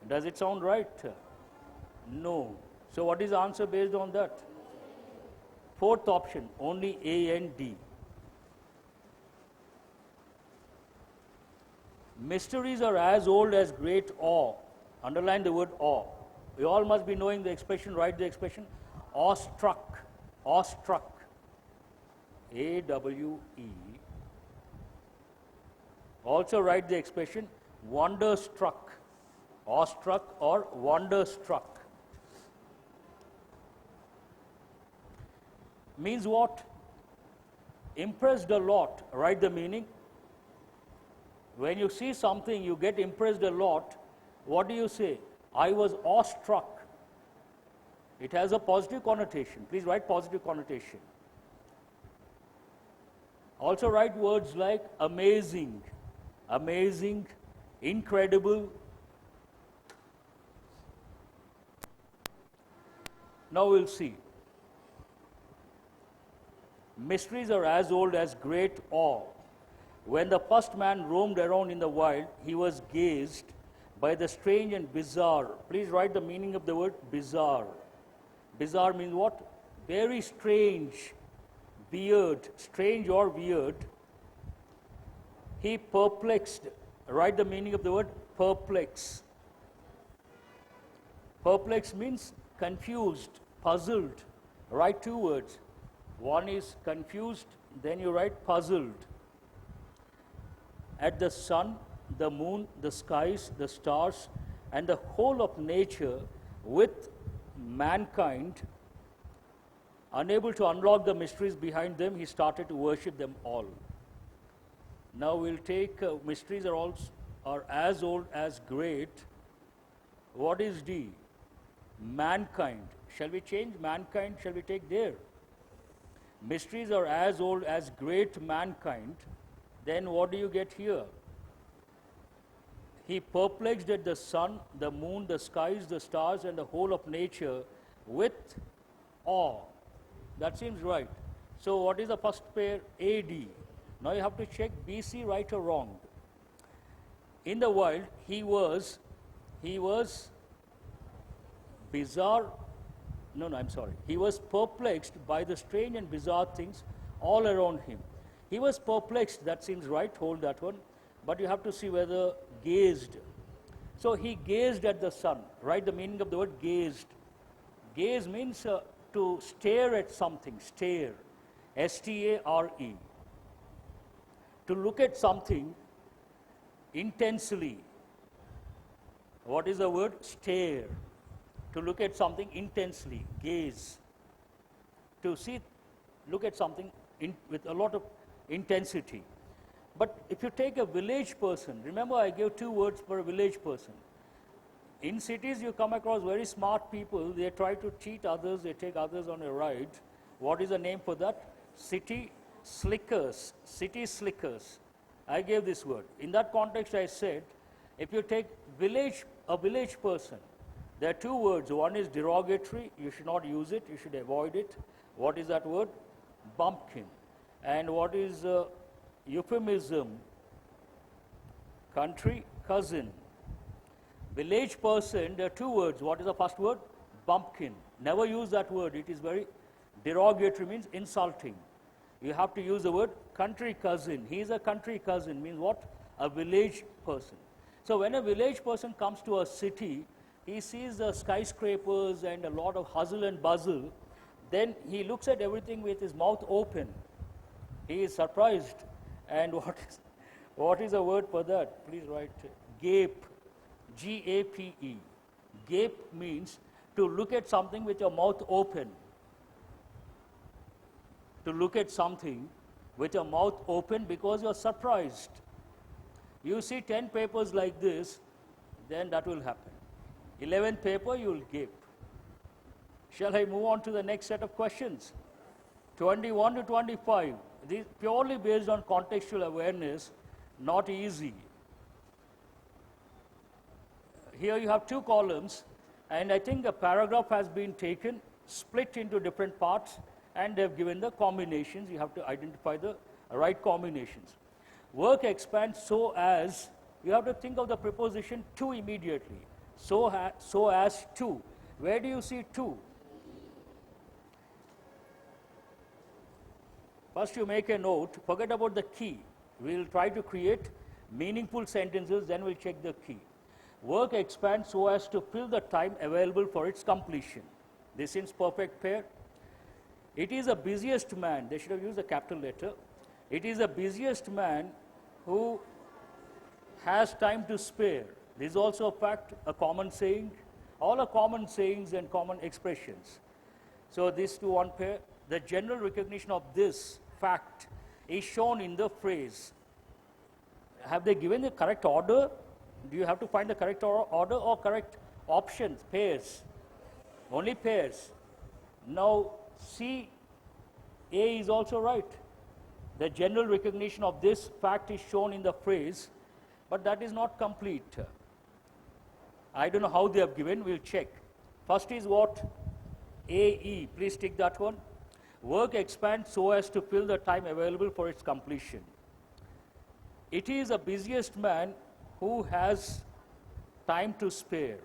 Does it sound right? No. So what is the answer based on that? Fourth option, only A and D. Mysteries are as old as great awe. Underline the word awe. We all must be knowing the expression, write the expression. Awestruck. Awestruck. A-W-E. Also write the expression wonderstruck. Awestruck or wonderstruck. Means what? Impressed a lot. Write the meaning. When you see something, you get impressed a lot. What do you say? I was awestruck. It has a positive connotation. Please write positive connotation. Also write words like amazing, amazing, incredible. Now we'll see. Mysteries are as old as great awe. When the first man roamed around in the wild, he was gazed by the strange and bizarre. Please write the meaning of the word bizarre. Bizarre means what? Very strange, weird, strange or weird. He perplexed. Write the meaning of the word perplex. Perplex means confused, puzzled. Write two words. One is confused, then you write puzzled. At the sun, the moon, the skies, the stars, and the whole of nature with mankind, unable to unlock the mysteries behind them, he started to worship them all. Now we'll take mysteries are as old as great. What is D? Mankind. Shall we change mankind? Shall we take there? Mysteries are as old as great mankind. Then what do you get here? He perplexed at the sun, the moon, the skies, the stars, and the whole of nature with awe. That seems right. So what is the first pair? AD. Now you have to check BC right or wrong. In the wild, he was bizarre. No, I'm sorry. He was perplexed by the strange and bizarre things all around him. He was perplexed. That seems right. Hold that one. But you have to see whether gazed. So he gazed at the sun. Write the meaning of the word gazed. Gaze means to stare at something. Stare. S-T-A-R-E. To look at something intensely. What is the word? Stare. To look at something intensely. Gaze. To see, look at something with a lot of intensity. But if you take a village person, remember I gave 2 words for a village person. In cities you come across very smart people, they try to cheat others, they take others on a ride. What is the name for that? City slickers. City slickers. I gave this word. In that context I said, if you take a village person, there are 2 words. One is derogatory, you should not use it, you should avoid it. What is that word? Bumpkin. And what is euphemism? Country cousin. Village person, there are 2 words. What is the first word? Bumpkin. Never use that word. It is very derogatory, means insulting. You have to use the word country cousin. He is a country cousin, means what? A village person. So when a village person comes to a city, he sees the skyscrapers and a lot of hustle and bustle. Then he looks at everything with his mouth open. He is surprised. And what is the word for that? Please write gape. G-A-P-E. Gape means to look at something with your mouth open. To look at something with your mouth open because you are surprised. You see 10 papers like this, then that will happen. 11th paper, you will gape. Shall I move on to the next set of questions? 21 to 25. These purely based on contextual awareness, not easy. Here you have 2 columns, and I think a paragraph has been taken, split into different parts, and they have given the combinations. You have to identify the right combinations. Work expands so as, you have to think of the preposition to immediately. So as to. Where do you see to? First you make a note, forget about the key. We will try to create meaningful sentences, then we'll check the key. Work expands so as to fill the time available for its completion. This is perfect pair. It is the busiest man, they should have used a capital letter. It is the busiest man who has time to spare. This is also a fact, a common saying. All are common sayings and common expressions. So these 2 one pair. The general recognition of this fact is shown in the phrase. Have they given the correct order? Do you have to find the correct order or correct options, pairs? Only pairs. Now C, A is also right. The general recognition of this fact is shown in the phrase, but that is not complete. I don't know how they have given, we'll check. First is what? AE, please take that one. Work expands so as to fill the time available for its completion. It is the busiest man who has time to spare.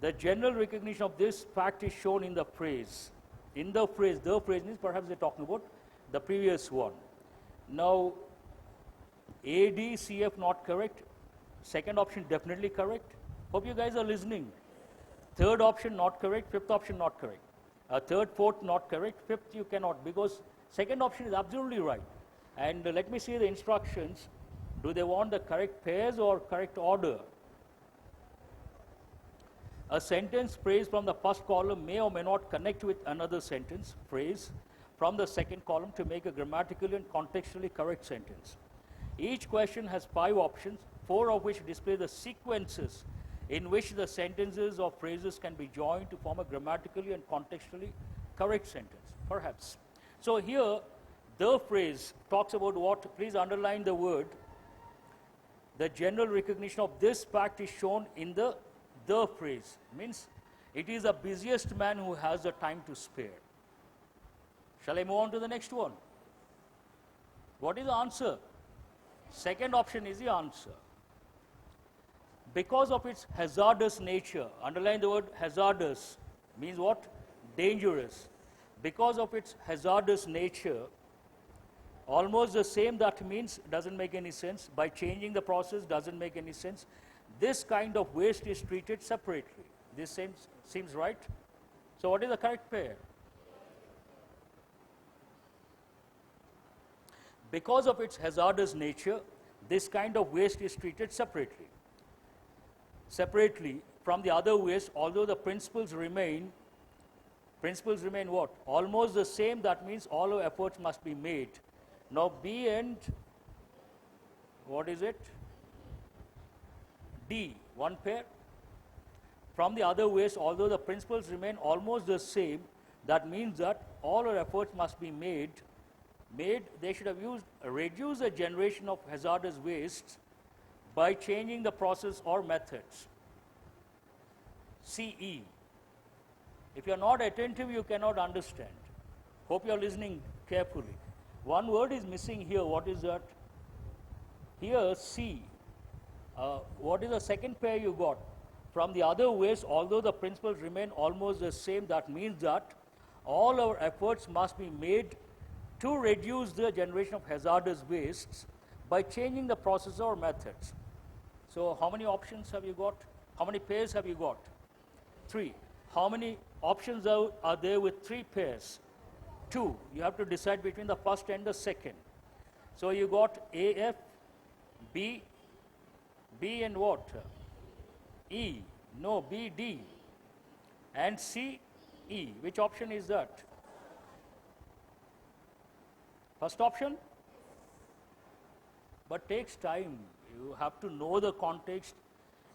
The general recognition of this fact is shown in the phrase. In the phrase means perhaps they're talking about the previous one. Now, A, D, C, F not correct. Second option definitely correct. Hope you guys are listening. Third option not correct. Fifth option not correct. Third, fourth not correct. Fifth you cannot, because second option is absolutely right. And let me see the instructions. Do they want the correct pairs or correct order? A sentence phrase from the first column may or may not connect with another sentence phrase from the second column to make a grammatically and contextually correct sentence. Each question has 5 options, 4 of which display the sequences in which the sentences or phrases can be joined to form a grammatically and contextually correct sentence. Perhaps So here, the phrase talks about what? Please underline the word. The general recognition of this fact is shown in the phrase. Means it is the busiest man who has the time to spare. Shall I move on to the next one? What is the answer? Second option is the answer. Because of its hazardous nature, underline the word hazardous, means what? Dangerous. Because of its hazardous nature, almost the same, that means doesn't make any sense. By changing the process doesn't make any sense. This kind of waste is treated separately. This seems right. So what is the correct pair? Because of its hazardous nature, this kind of waste is treated separately. Separately from the other waste, although the principles remain what? Almost the same, that means all our efforts must be made. Now B and what is it? D, one pair. From the other waste, although the principles remain almost the same, that means that all our efforts must be made. They should have reduced the generation of hazardous wastes by changing the process or methods. CE. If you are not attentive, you cannot understand. Hope you are listening carefully. One word is missing here. What is that? Here, C. What is the second pair you got? From the other waste, although the principles remain almost the same, that means that all our efforts must be made to reduce the generation of hazardous wastes by changing the process or methods. So how many options have you got? How many pairs have you got? 3. How many options are there with 3 pairs? 2. You have to decide between the first and the second. So you got AF, B and what? E. No, B, D. And C, E. Which option is that? First option? But takes time. You have to know the context.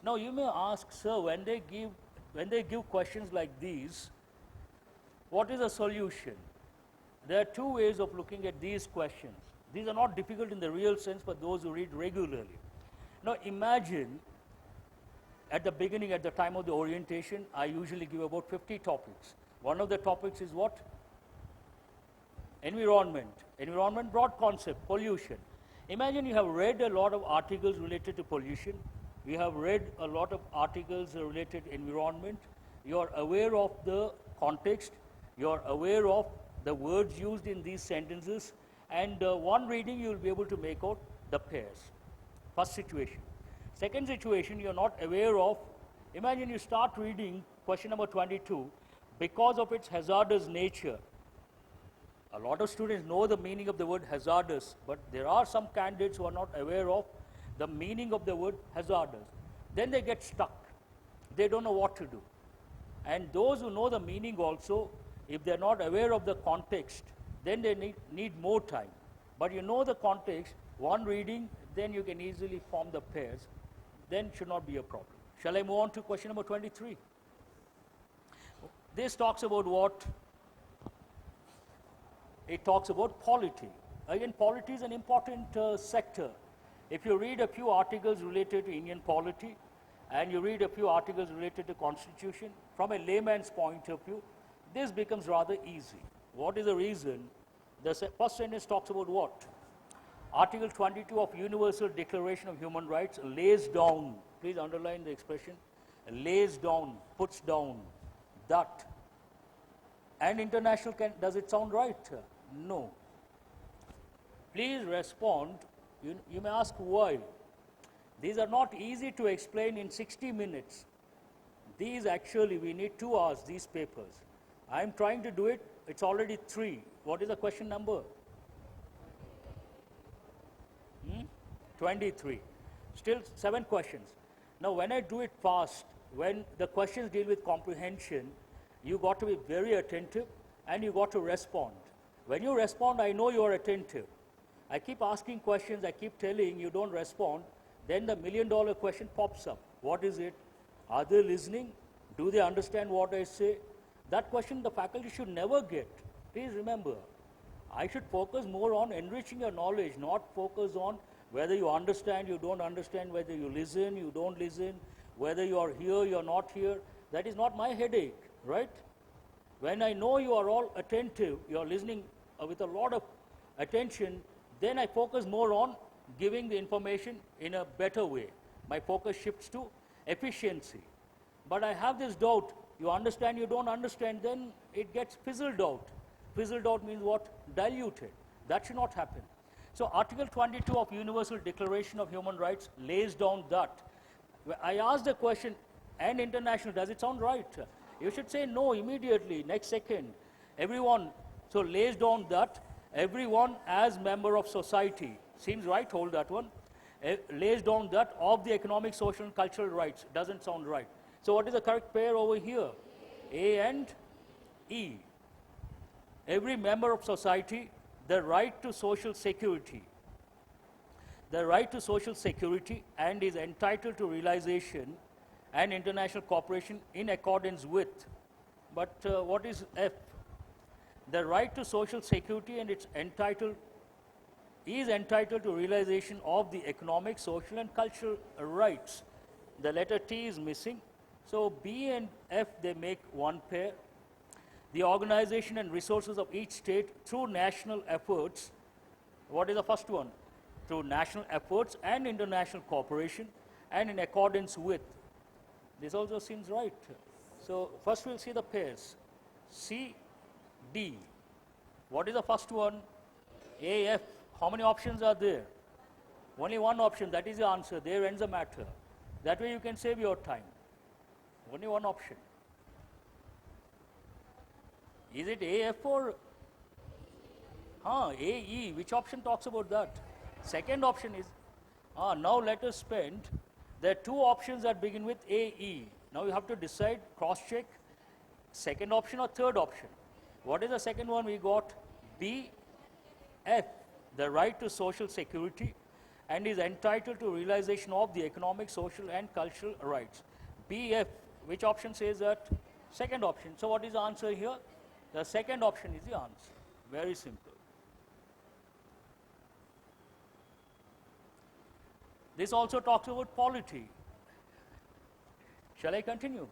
Now you may ask, sir, when they give questions like these, what is the solution? There are 2 ways of looking at these questions. These are not difficult in the real sense for those who read regularly. Now imagine at the beginning, at the time of the orientation, I usually give about 50 topics. One of the topics is what? Environment. Environment, broad concept, pollution. Imagine you have read a lot of articles related to pollution. You have read a lot of articles related to environment. You are aware of the context. You are aware of the words used in these sentences. And one reading, you will be able to make out the pairs. First situation. Second situation, you are not aware of. Imagine you start reading question number 22. Because of its hazardous nature. A lot of students know the meaning of the word hazardous, but there are some candidates who are not aware of the meaning of the word hazardous. Then they get stuck. They don't know what to do. And those who know the meaning also, if they're not aware of the context, then they need more time. But you know the context, one reading, then you can easily form the pairs. Then should not be a problem. Shall I move on to question number 23? This talks about what? It talks about polity. Again, polity is an important sector. If you read a few articles related to Indian polity, and you read a few articles related to Constitution, from a layman's point of view, this becomes rather easy. What is the reason? The first sentence talks about what? Article 22 of Universal Declaration of Human Rights lays down, please underline the expression, lays down, puts down, that. And international, does it sound right? No. Please respond. You may ask why. These are not easy to explain in 60 minutes. These actually, we need 2 hours, these papers. I am trying to do it, it's already 3. What is the question number? 23. Still 7 questions. Now when I do it fast, when the questions deal with comprehension, you got to be very attentive and you got to respond. When you respond, I know you are attentive. I keep asking questions, I keep telling you don't respond, then the $1 million question pops up. What is it? Are they listening? Do they understand what I say? That question the faculty should never get. Please remember. I should focus more on enriching your knowledge, not focus on whether you understand, you don't understand, whether you listen, you don't listen, whether you are here, you are not here. That is not my headache, right? When I know you are all attentive, you are listening with a lot of attention, then I focus more on giving the information in a better way. My focus shifts to efficiency. But I have this doubt, you understand, you don't understand, then it gets fizzled out. Fizzled out means what? Diluted. That should not happen. So Article 22 of Universal Declaration of Human Rights lays down that. I asked the question, and international, does it sound right? You should say no immediately, next second. Everyone, so lays down that everyone as member of society. Seems right, hold that one. Lays down that of the economic, social and cultural rights. Doesn't sound right. So what is the correct pair over here? A and E. Every member of society, the right to social security. The right to social security and is entitled to realization and international cooperation in accordance with. But what is F? The right to social security and is entitled to realization of the economic, social and cultural rights. The letter T is missing. So B and F, they make one pair. The organization and resources of each state through national efforts. What is the first one? Through national efforts and international cooperation and in accordance with. This also seems right. So first we'll see the pairs. C, D. What is the first one? A, F. How many options are there? Only one option, that is the answer. There ends the matter. That way you can save your time. Only one option. Is it AF or AE? Which option talks about that? Second option is, now let us spend, there are two options that begin with AE. Now you have to decide, cross-check, second option or third option. What is the second one? We got BF, the right to social security and is entitled to realization of the economic, social and cultural rights. BF, which option says that? Second option. So what is the answer here? The second option is the answer. Very simple. This also talks about polity. Shall I continue?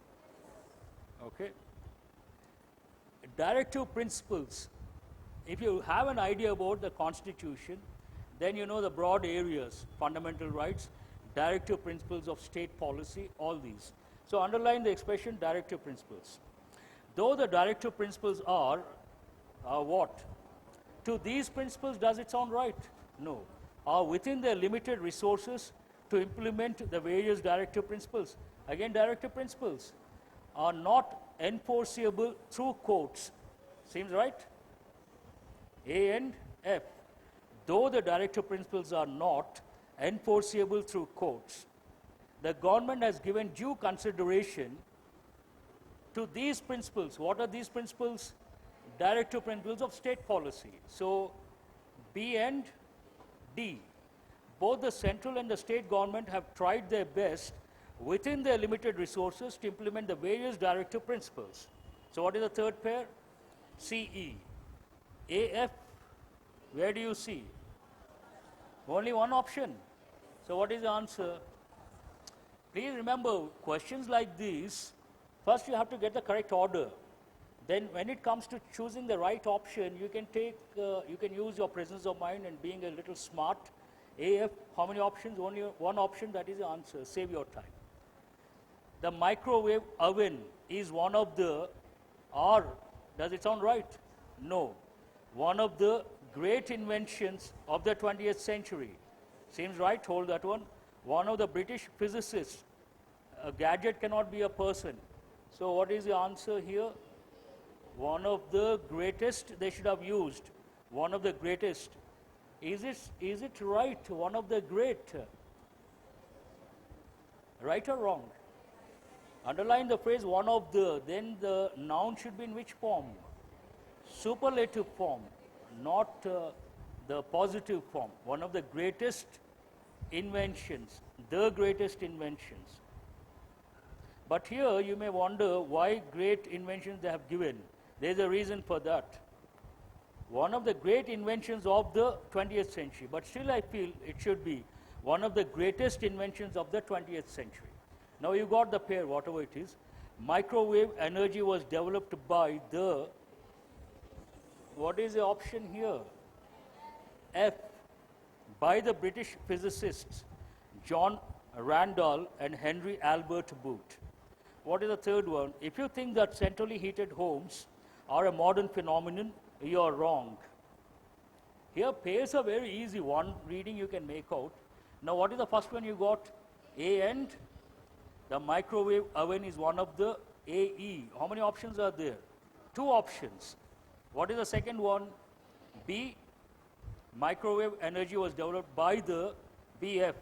Okay. Directive principles. If you have an idea about the Constitution, then you know the broad areas, fundamental rights, directive principles of state policy, all these. So underline the expression directive principles. Though the directive principles are what? To these principles, does it sound right? No. Are within their limited resources to implement the various directive principles. Again, directive principles are not enforceable through courts. Seems right? A and F. Though the directive principles are not enforceable through courts, the government has given due consideration to these principles. What are these principles? Directive principles of state policy. So B and D. Both the central and the state government have tried their best within their limited resources to implement the various directive principles. So what is the third pair? CE. AF, where do you see? Only one option. So what is the answer? Please remember, questions like these, first you have to get the correct order. Then when it comes to choosing the right option, you can use your presence of mind and being a little smart. AF, how many options? Only one option, that is the answer. Save your time. The microwave oven is one of the, or does it sound right? No. One of the great inventions of the 20th century. Seems right, hold that one. One of the British physicists. A gadget cannot be a person. So what is the answer here? One of the greatest they should have used. One of the greatest. Is it right? One of the great. Right or wrong? Underline the phrase one of the, then the noun should be in which form? Superlative form, not the positive form. One of the greatest inventions, the greatest inventions. But here you may wonder why great inventions they have given. There is a reason for that. one of the great inventions of the 20th century, but still I feel it should be one of the greatest inventions of the 20th century. Now you got the pair, whatever it is. Microwave energy was developed by the, what is the option here? F, by the British physicists John Randall and Henry Albert Booth. What is the third one? If you think that centrally heated homes are a modern phenomenon, you are wrong. Here pairs are very easy, one reading you can make out. Now what is the first one you got? A and the microwave oven is one of the AE. How many options are there? 2 options. What is the second one? B, microwave energy was developed by the BF.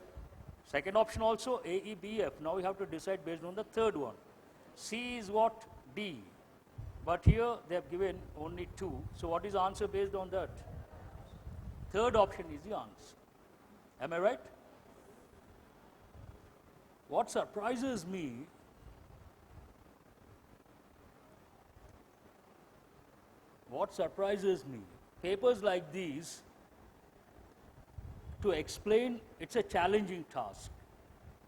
Second option also AEBF. Now we have to decide based on the third one. C is what? D. But here they have given only 2. So what is the answer based on that? Third option is the answer. Am I right? What surprises me, papers like these, to explain, it's a challenging task,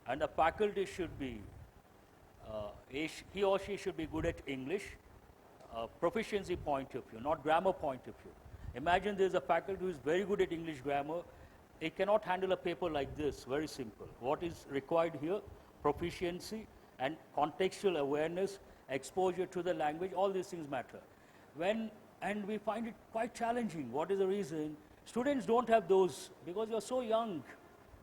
and the faculty should be, he or she should be good at English, proficiency point of view, not grammar point of view. Imagine there's a faculty who is very good at English grammar. It cannot handle a paper like this, very simple. What is required here? Proficiency and contextual awareness, exposure to the language, all these things matter. And we find it quite challenging. What is the reason? Students don't have those because you're so young.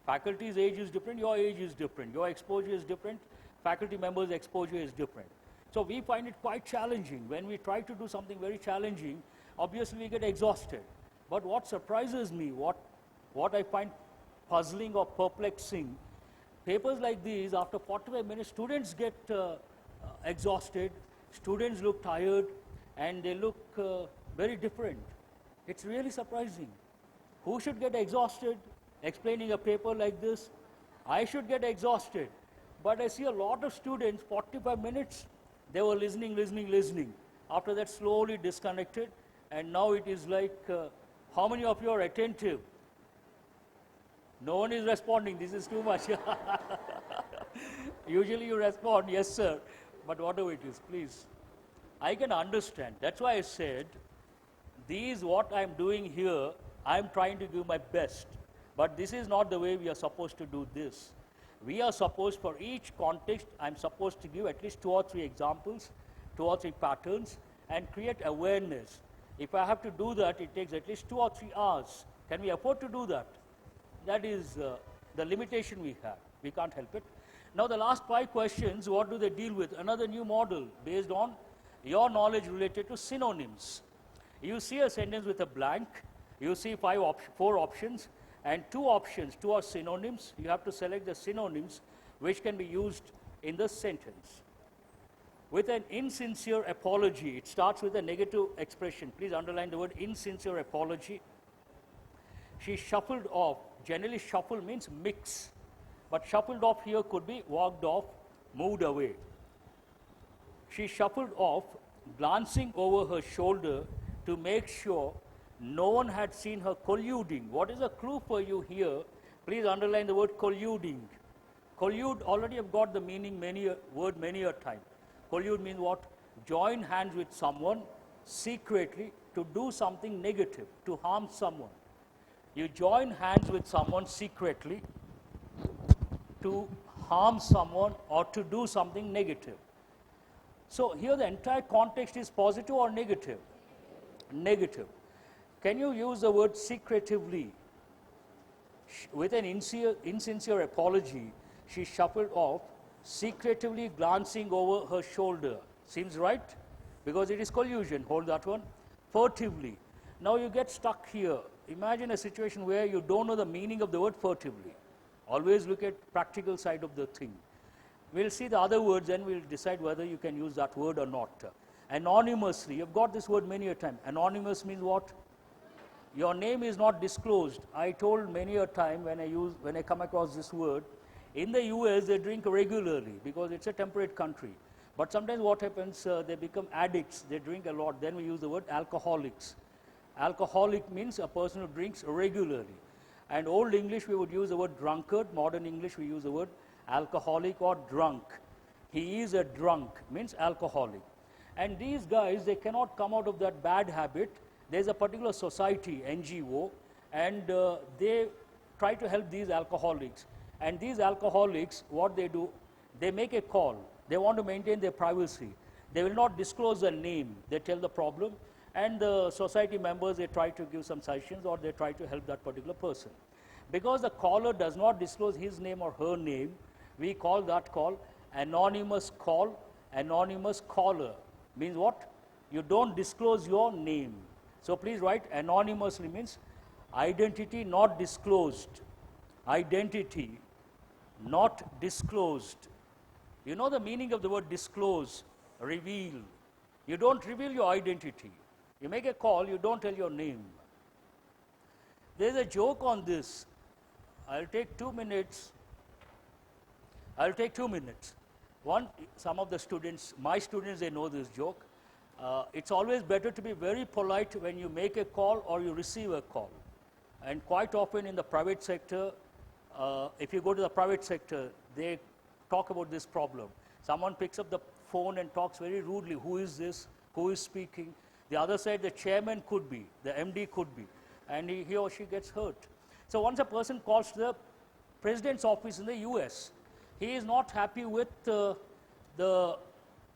Faculty's age is different, your age is different, your exposure is different, faculty members' exposure is different. So we find it quite challenging. When we try to do something very challenging, obviously we get exhausted. But what surprises me, what I find puzzling or perplexing, papers like these, after 45 minutes, students get exhausted, students look tired, and they look very different. It's really surprising. Who should get exhausted explaining a paper like this? I should get exhausted. But I see a lot of students, 45 minutes, they were listening. After that, slowly disconnected, and now it is like, how many of you are attentive? No one is responding. This is too much. Usually you respond, yes, sir. But whatever it is, please. I can understand. That's why I said, what I'm doing here, I'm trying to give my best. But this is not the way we are supposed to do this. We are supposed, for each context, I'm supposed to give at least 2 or 3 examples, 2 or 3 patterns, and create awareness. If I have to do that, it takes at least 2 or 3 hours. Can we afford to do that? That is the limitation we have. We can't help it. Now the last 5 questions, what do they deal with? Another new model based on your knowledge related to synonyms. You see a sentence with a blank, you see 4 options, and 2 options, 2 are synonyms. You have to select the synonyms which can be used in the sentence. With an insincere apology, it starts with a negative expression. Please underline the word insincere apology. She shuffled off. Generally, shuffle means mix. But shuffled off here could be walked off, moved away. She shuffled off, glancing over her shoulder to make sure no one had seen her colluding. What is a clue for you here? Please underline the word colluding. Collude, already I've got the meaning many a time. Collude means what? Join hands with someone secretly to do something negative, to harm someone. You join hands with someone secretly to harm someone or to do something negative. So here the entire context is positive or negative? Negative. Can you use the word secretively? With an insincere apology, she shuffled off, secretively glancing over her shoulder. Seems right? Because it is collusion. Hold that one. Furtively. Now you get stuck here. Imagine a situation where you don't know the meaning of the word furtively. Always look at practical side of the thing. We'll see the other words and we'll decide whether you can use that word or not. Anonymously. You've got this word many a time. Anonymous means what? Your name is not disclosed. I told many a time when I come across this word, in the US they drink regularly because it's a temperate country. But sometimes what happens, they become addicts, they drink a lot, then we use the word alcoholics. Alcoholic means a person who drinks regularly. And Old English we would use the word drunkard, modern English we use the word alcoholic or drunk. He is a drunk means alcoholic. And these guys, they cannot come out of that bad habit. There's a particular society, NGO, and they try to help these alcoholics. And these alcoholics, what they do, they make a call. They want to maintain their privacy. They will not disclose their name. They tell the problem, and the society members, they try to give some suggestions or they try to help that particular person. Because the caller does not disclose his name or her name, we call that call anonymous call, anonymous caller. Means what? You don't disclose your name. So please write anonymously means identity not disclosed. Identity not disclosed. You know the meaning of the word disclose, reveal. You don't reveal your identity. You make a call, you don't tell your name. There's a joke on this. I'll take 2 minutes. I'll take 2 minutes. One, some of the students, my students, they know this joke. It's always better to be very polite when you make a call or you receive a call. And quite often in the private sector, if you go to the private sector, they talk about this problem. Someone picks up the phone and talks very rudely. Who is this? Who is speaking? The other side, the chairman could be, the MD could be, and he or she gets hurt. So once a person calls to the president's office in the US, he is not happy with the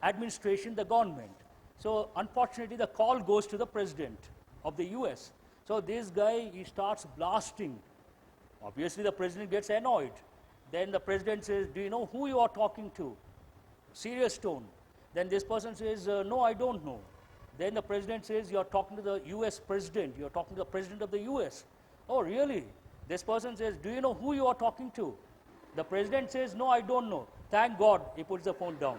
administration, the government. So unfortunately, the call goes to the president of the US. So this guy, he starts blasting. Obviously, the president gets annoyed. Then the president says, do you know who you are talking to? Serious tone. Then this person says, no, I don't know. Then the president says, you are talking to the US president. You are talking to the president of the US. Oh, really? This person says, do you know who you are talking to? The president says, no, I don't know. Thank God, he puts the phone down.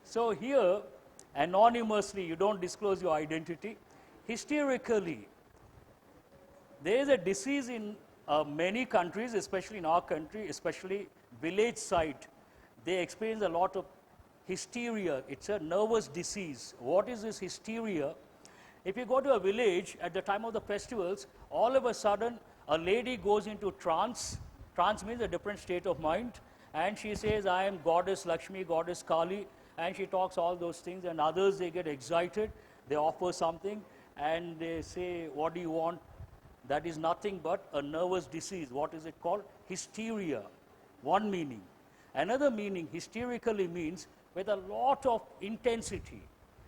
So here, anonymously, you don't disclose your identity. Hysterically, there is a disease in many countries, especially in our country, especially village side. They experience a lot of hysteria. It's a nervous disease. What is this hysteria? If you go to a village at the time of the festivals, all of a sudden a lady goes into trance. Trance means a different state of mind. And she says, I am goddess Lakshmi, goddess Kali. And she talks all those things. And others, they get excited. They offer something. And they say, what do you want? That is nothing but a nervous disease. What is it called? Hysteria. One meaning. Another meaning, hysterically means with a lot of intensity.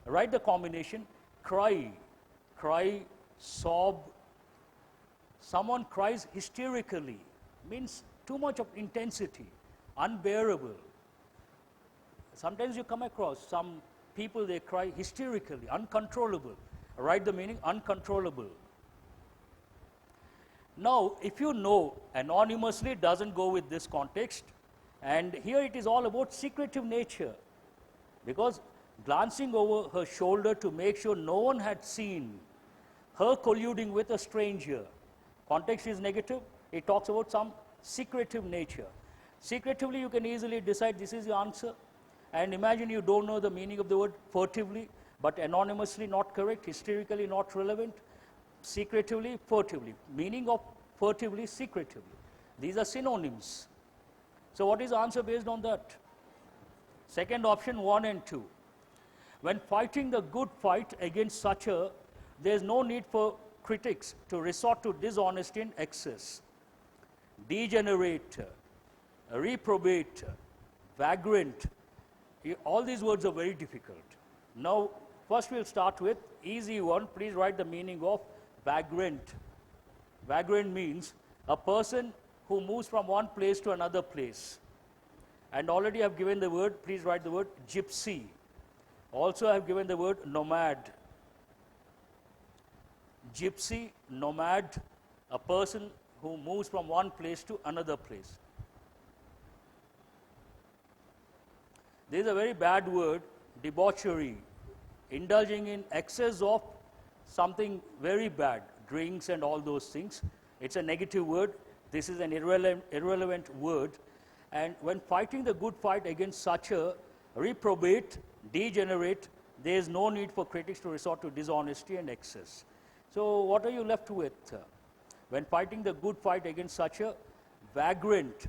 Write the combination, cry. Cry, sob. Someone cries hysterically. Means too much of intensity. Unbearable. Sometimes you come across some people, they cry hysterically, uncontrollable. Write the meaning, uncontrollable. Now, if you know, anonymously doesn't go with this context, and here it is all about secretive nature, because glancing over her shoulder to make sure no one had seen her colluding with a stranger. Context is negative, it talks about some secretive nature. Secretively, you can easily decide this is the answer, and imagine you don't know the meaning of the word furtively, but anonymously not correct, hysterically not relevant. Secretively, furtively. Meaning of furtively, secretively. These are synonyms. So what is the answer based on that? Second option, 1 and 2. When fighting the good fight against such a, there is no need for critics to resort to dishonesty in excess. Degenerate, reprobate, vagrant. All these words are very difficult. Now, first we'll start with easy one. Please write the meaning of vagrant. Vagrant means a person who moves from one place to another place. And already I've given the word, please write the word gypsy. Also I've given the word nomad. Gypsy, nomad, a person who moves from one place to another place. There is a very bad word, debauchery. Indulging in excess of something very bad, drinks and all those things. It's a negative word. This is an irrelevant word. And when fighting the good fight against such a, reprobate, degenerate, there is no need for critics to resort to dishonesty and excess. So what are you left with? When fighting the good fight against such a vagrant,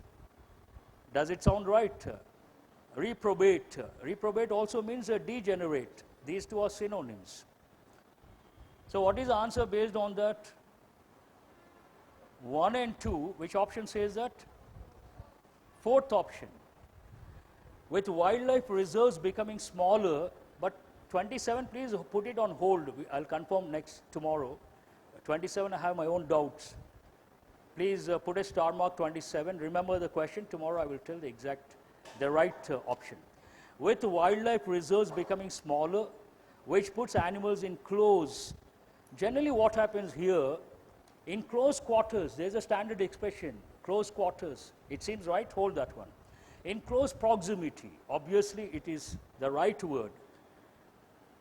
does it sound right? Reprobate. Reprobate also means degenerate. These two are synonyms. So what is the answer based on that? 1 and 2, which option says that? Fourth option. With wildlife reserves becoming smaller, but 27, please put it on hold. I'll confirm tomorrow. 27, I have my own doubts. Please put a star mark 27. Remember the question. Tomorrow I will tell the right option. With wildlife reserves becoming smaller, which puts animals in close. Generally what happens here, in close quarters, there's a standard expression, close quarters. It seems right, hold that one. In close proximity, obviously it is the right word,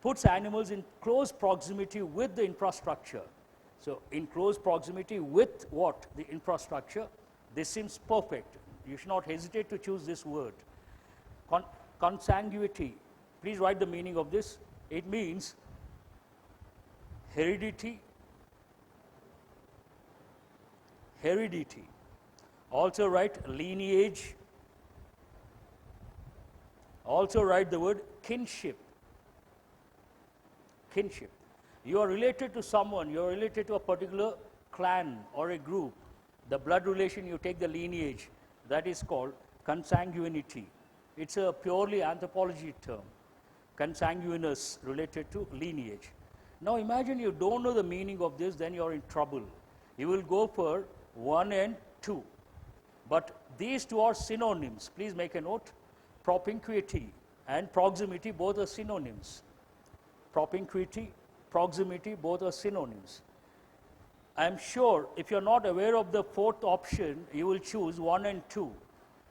puts animals in close proximity with the infrastructure. So in close proximity with what? The infrastructure. This seems perfect. You should not hesitate to choose this word. Consanguinity. Please write the meaning of this. It means heredity. Heredity. Also write lineage. Also write the word kinship. Kinship. You are related to someone, you are related to a particular clan or a group. The blood relation, you take the lineage. That is called consanguinity. It's a purely anthropology term. Consanguineous, related to lineage. Now imagine you don't know the meaning of this, then you are in trouble. You will go for 1 and 2. But these two are synonyms. Please make a note. Propinquity and proximity, both are synonyms. Propinquity, proximity, both are synonyms. I am sure if you are not aware of the fourth option, you will choose 1 and 2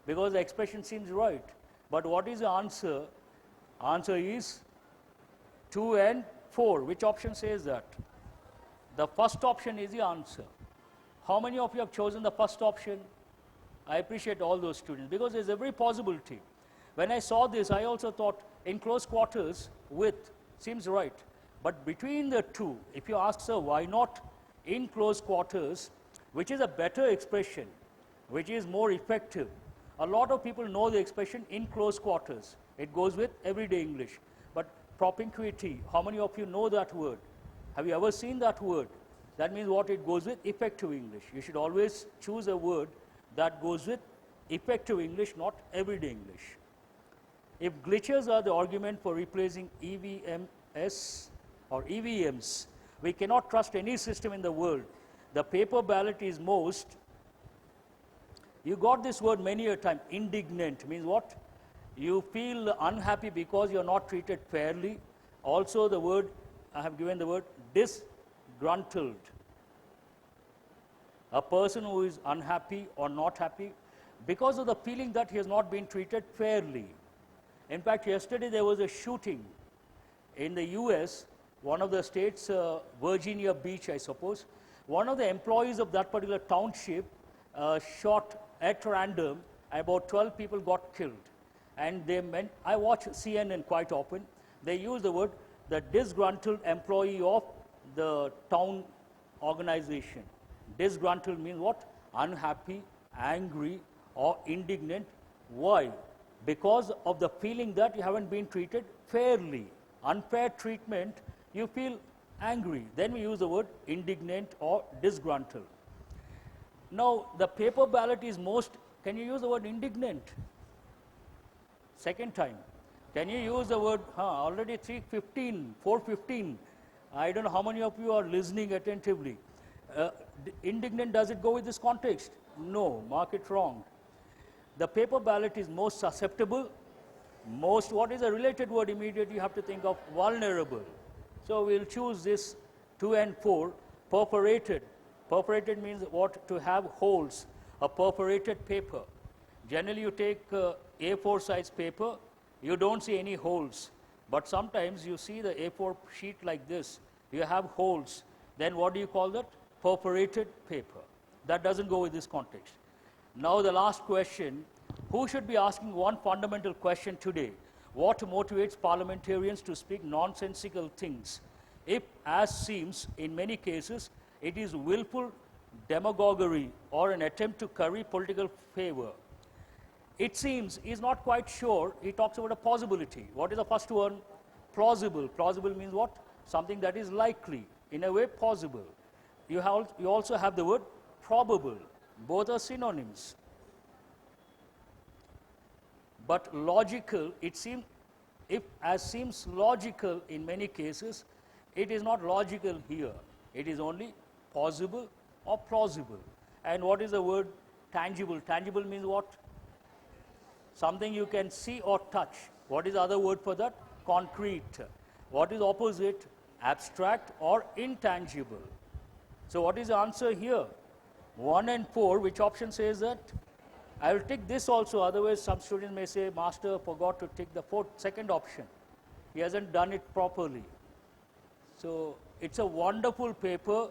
because the expression seems right. But what is the answer? Answer is 2 and 4. Which option says that? The first option is the answer. How many of you have chosen the first option? I appreciate all those students because there is every possibility. When I saw this, I also thought in close quarters with seems right. But between the two, if you ask, sir, why not in close quarters, which is a better expression, which is more effective. A lot of people know the expression in close quarters. It goes with everyday English. But propinquity, how many of you know that word? Have you ever seen that word? That means what? It goes with effective English. You should always choose a word that goes with effective English, not everyday English. If glitches are the argument for replacing EVMs or EVMs, we cannot trust any system in the world. The paper ballot is most, you got this word many a time, indignant means what? You feel unhappy because you are not treated fairly. Also the word, I have given the word disgruntled. A person who is unhappy or not happy because of the feeling that he has not been treated fairly. In fact, yesterday there was a shooting in the US, one of the states, Virginia Beach, I suppose. One of the employees of that particular township shot at random, about 12 people got killed. And they meant, I watch CNN quite often, they use the word, the disgruntled employee of the town organization. Disgruntled means what? Unhappy, angry, or indignant. Why? Because of the feeling that you haven't been treated fairly. Unfair treatment, you feel angry. Then we use the word indignant or disgruntled. Now, the paper ballot is most, can you use the word indignant? Second time. Can you use the word, already 3:15, 4:15. I don't know how many of you are listening attentively. Indignant, does it go with this context? No, mark it wrong. The paper ballot is most susceptible, most, what is a related word immediately you have to think of? Vulnerable. So we'll choose this 2 and 4, perforated. Perforated means what? To have holes, a perforated paper. Generally you take A4 size paper, you don't see any holes. But sometimes you see the A4 sheet like this, you have holes. Then what do you call that? Perforated paper. That doesn't go with this context. Now the last question, who should be asking one fundamental question today? What motivates parliamentarians to speak nonsensical things? If, as seems in many cases, it is willful demagoguery or an attempt to curry political favor. It seems he's not quite sure. He talks about a possibility. What is the first one? Plausible. Plausible means what? Something that is likely. In a way, possible. You also have the word probable. Both are synonyms. But logical, it seems, if as seems logical in many cases, it is not logical here. It is only possible or plausible. And what is the word tangible? Tangible means what? Something you can see or touch. What is the other word for that? Concrete. What is opposite? Abstract or intangible. So what is the answer here? 1 and 4, which option says that? I will tick this also, otherwise some students may say, Master forgot to tick the second option. He hasn't done it properly. So it's a wonderful paper.